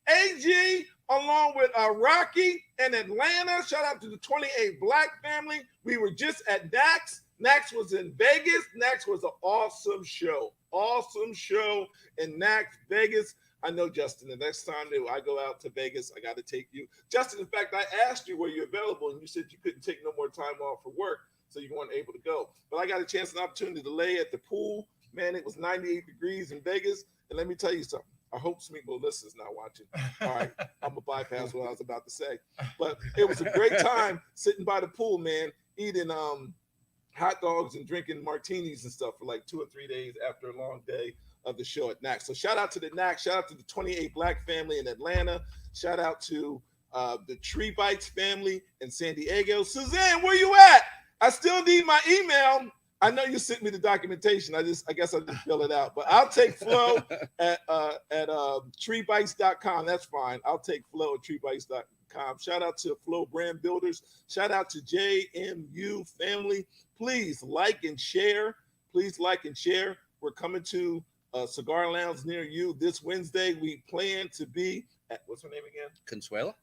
AG, along with Rocky in Atlanta. Shout out to the 28 Black family. We were just at NAX. NAX was in Vegas. NAX was an awesome show. Awesome show in NAX, Vegas. I know, Justin, the next time that I go out to Vegas, I got to take you. Justin, in fact, I asked you were you available, and you said you couldn't take no more time off for work, so you weren't able to go. But I got a chance and opportunity to lay at the pool. Man, it was 98 degrees in Vegas. And let me tell you something. I hope Sweet Melissa's not watching. All right, I'm going to bypass what I was about to say. But it was a great time sitting by the pool, man, eating hot dogs and drinking martinis and stuff for like 2 or 3 days after a long day of the show at NAC. So shout out to the NAC. Shout out to the 28 Black family in Atlanta. Shout out to the Tree Bites family in San Diego. Suzanne, where you at? I still need my email. I know you sent me the documentation. I guess I didn't fill it out, but I'll take Flo at treebites.com. That's fine. I'll take Flo at treebites.com. Shout out to Flo Brand Builders. Shout out to JMU family. Please like and share. Please like and share. We're coming to a cigar lounge near you this Wednesday. We plan to be at, what's her name again? Consuela.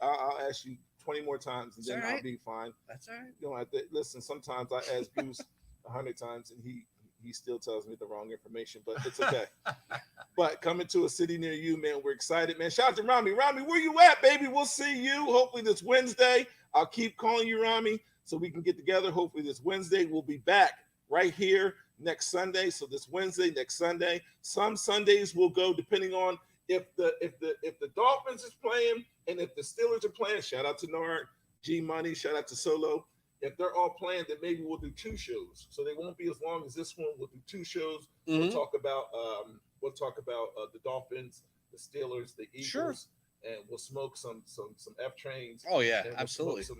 I'll ask you 20 more times and then I'll be fine. That's all right. You don't have to listen. Sometimes I ask Goose 100 times and he still tells me the wrong information, but it's okay. But coming to a city near you, man, we're excited, man. Shout out to Rami. Rami, where you at, baby? We'll see you hopefully this Wednesday. I'll keep calling you, Rami, so we can get together. Hopefully this Wednesday we'll be back right here next Sunday. So this Wednesday, next Sunday. Some Sundays will go depending on if the Dolphins is playing and if the Steelers are playing. Shout out to Nard, G Money, shout out to Solo. If they're all playing, then maybe we'll do 2 shows. So they won't be as long as this one. We'll do 2 shows. Mm-hmm. We'll talk about the Dolphins, the Steelers, the Eagles, sure. And we'll smoke some F trains. Oh yeah, absolutely. Some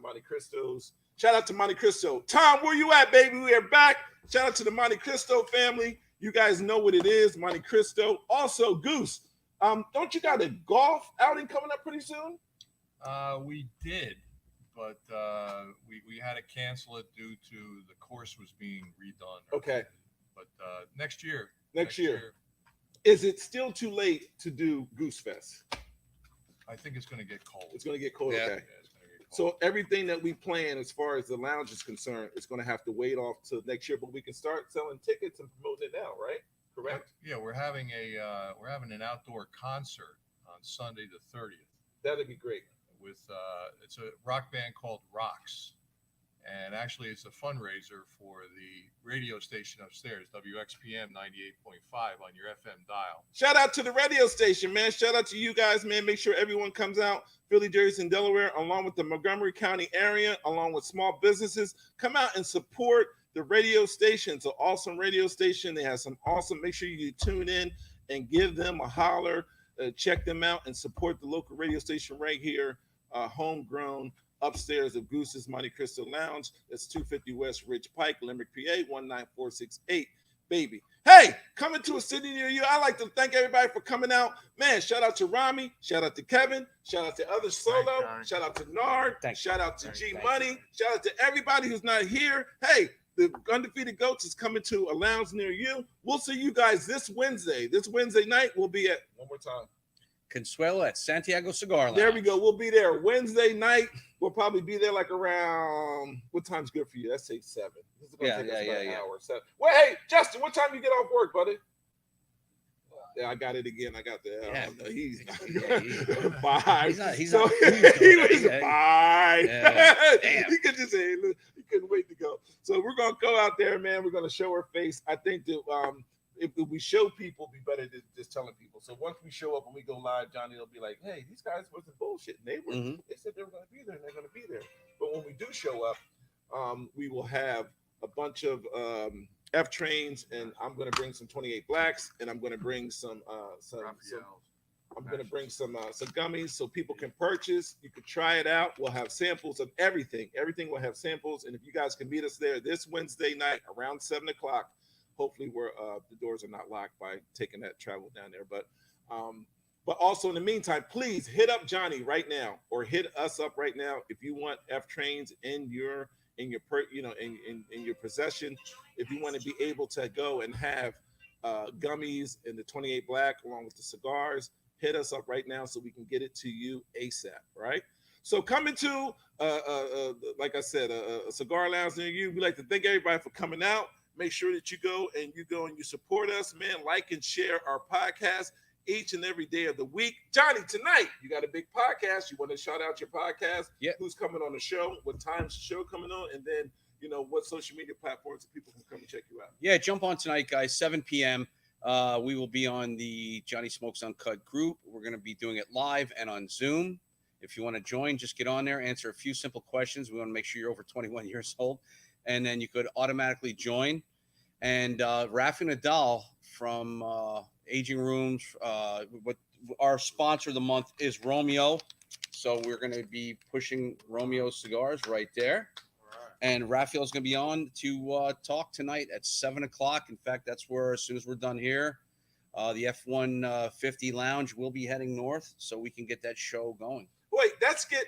Monte Cristos. Shout out to Monte Cristo. Tom, where you at, baby? We are back. Shout out to the Monte Cristo family. You guys know what it is, Monte Cristo. Also, Goose, don't you got a golf outing coming up pretty soon? We did, but we had to cancel it due to the course was being redone. Okay. But next year. Next year. Is it still too late to do Goose Fest? I think it's going to get cold. It's going to get cold, yeah. Okay. Yeah, it's going to get cold. So everything that we plan as far as the lounge is concerned, it's going to have to wait off till next year, but we can start selling tickets and promoting it now, right? Correct? Yeah, we're having an outdoor concert on Sunday the 30th. That'd be great. With it's a rock band called Rocks, and actually it's a fundraiser for the radio station upstairs, WXPM 98.5 on your FM dial. Shout out to the radio station, man. Shout out to you guys, man. Make sure everyone comes out. Philly, Jersey, and Delaware, along with the Montgomery County area, along with small businesses, come out and support the radio station. It's an awesome radio station. They have some awesome. Make sure you tune in and give them a holler. Check them out and support the local radio station right here, homegrown, upstairs of Goose's Monte Cristo Lounge. That's 250 West Ridge Pike, Limerick, PA 19468. Baby, hey, coming to a city near you. I like to thank everybody for coming out, man. Shout out to Rami, shout out to Kevin, shout out to other Solo, shout out to Nard, shout out to G Money, shout out to everybody who's not here. Hey, the Undefeated Goats is coming to a lounge near you. We'll see you guys this Wednesday. This Wednesday night, we'll be at, one more time, Consuelo at Santiago Cigar Lounge. There we go. We'll be there Wednesday night. We'll probably be there like around, what time's good for you? Let's say 7. This is going to take us about an hour. 7. Well, hey, Justin, what time you get off work, buddy? Yeah, I got it again. I got the. Yeah. He's 5. He was 5. Damn. He could just say, look, he couldn't wait to go. So we're gonna go out there, man. We're gonna show our face. I think that if we show people, it'd be better than just telling people. So once we show up and we go live, Johnny will be like, "Hey, these guys wasn't bullshit. They were. Mm-hmm. They said they were gonna be there, and they're gonna be there." But when we do show up, we will have a bunch of F trains, and I'm gonna bring some 28 Blacks, and I'm gonna bring some I'm going to bring some gummies so people can purchase. You can try it out. We'll have samples of everything. Everything will have samples. And if you guys can meet us there this Wednesday night around 7 o'clock, hopefully the doors are not locked by taking that travel down there. But also in the meantime, please hit up Johnny right now, or hit us up right now if you want F trains in your possession. If you want to be able to go and have gummies in the 28 Black along with the cigars, hit us up right now so we can get it to you ASAP. Right. So coming to like I said, a cigar lounge near you. We like to thank everybody for coming out. Make sure that you go and you support us, man. Like and share our podcast each and every day of the week. Johnny, tonight you got a big podcast. You want to shout out your podcast? Yeah. Who's coming on the show? What time's the show coming on? And then what social media platforms that people can come and check you out? Yeah, jump on tonight, guys. 7 p.m. We will be on the Johnny Smokes Uncut group. We're going to be doing it live and on Zoom. If you want to join, just get on there, answer a few simple questions. We want to make sure you're over 21 years old, and then you could automatically join. And Rafi Nadal from Aging Rooms, what our sponsor of the month is Romeo. So we're going to be pushing Romeo cigars right there. And Raphael's going to be on to talk tonight at 7 o'clock. In fact, that's where, as soon as we're done here, the F-150 Lounge will be heading north so we can get that show going. Wait, let's get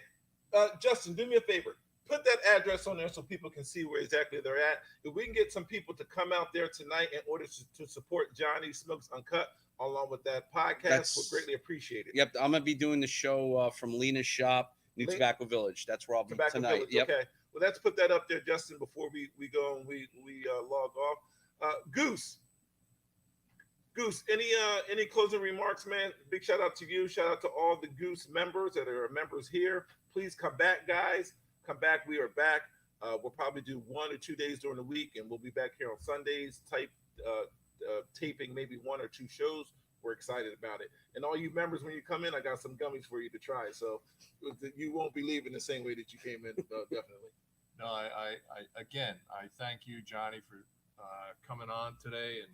Justin, do me a favor. Put that address on there so people can see where exactly they're at. If we can get some people to come out there tonight in order to support Johnny Smokes Uncut along with that podcast, we'll greatly appreciate it. Yep, I'm going to be doing the show from Lena's shop, New Tobacco Village. That's where I'll be tonight. Village, yep. Okay. Well, let's put that up there, Justin, before we go and we log off. Goose, any closing remarks, man? Big shout out to you. Shout out to all the Goose members that are members here. Please come back, guys. Come back. We are back. We'll probably do 1 or 2 days during the week, and we'll be back here on Sundays, taping maybe 1 or 2 shows. We're excited about it. And all you members, when you come in, I got some gummies for you to try. So you won't be leaving the same way that you came in, definitely. No, I again, I thank you, Johnny, for coming on today, and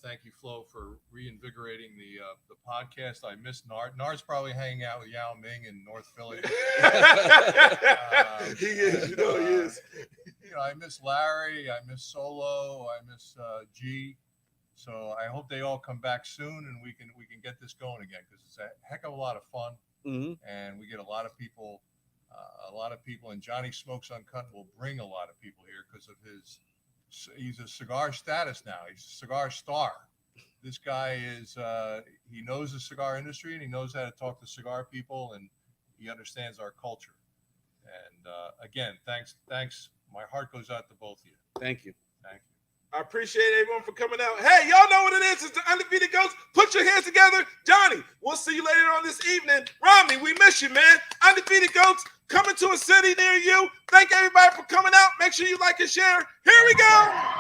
thank you, Flo, for reinvigorating the podcast. I miss Nard. Nard's probably hanging out with Yao Ming in North Philly. He is, he is. I miss Larry. I miss Solo. I miss G. So I hope they all come back soon, and we can get this going again, because it's a heck of a lot of fun, and we get a lot of people. And Johnny Smokes Uncut will bring a lot of people here because of he's a cigar status now. He's a cigar star. This guy is, he knows the cigar industry, and he knows how to talk to cigar people, and he understands our culture. And again, thanks. My heart goes out to both of you. Thank you. Thank you. I appreciate everyone for coming out. Hey, y'all know what it is. It's the Undefeated Ghost. Put your hands together. Johnny, we'll see you later on this evening. Romney, we miss you, man. Undefeated Ghosts coming to a city near you. Thank everybody for coming out. Make sure you like and share. Here we go.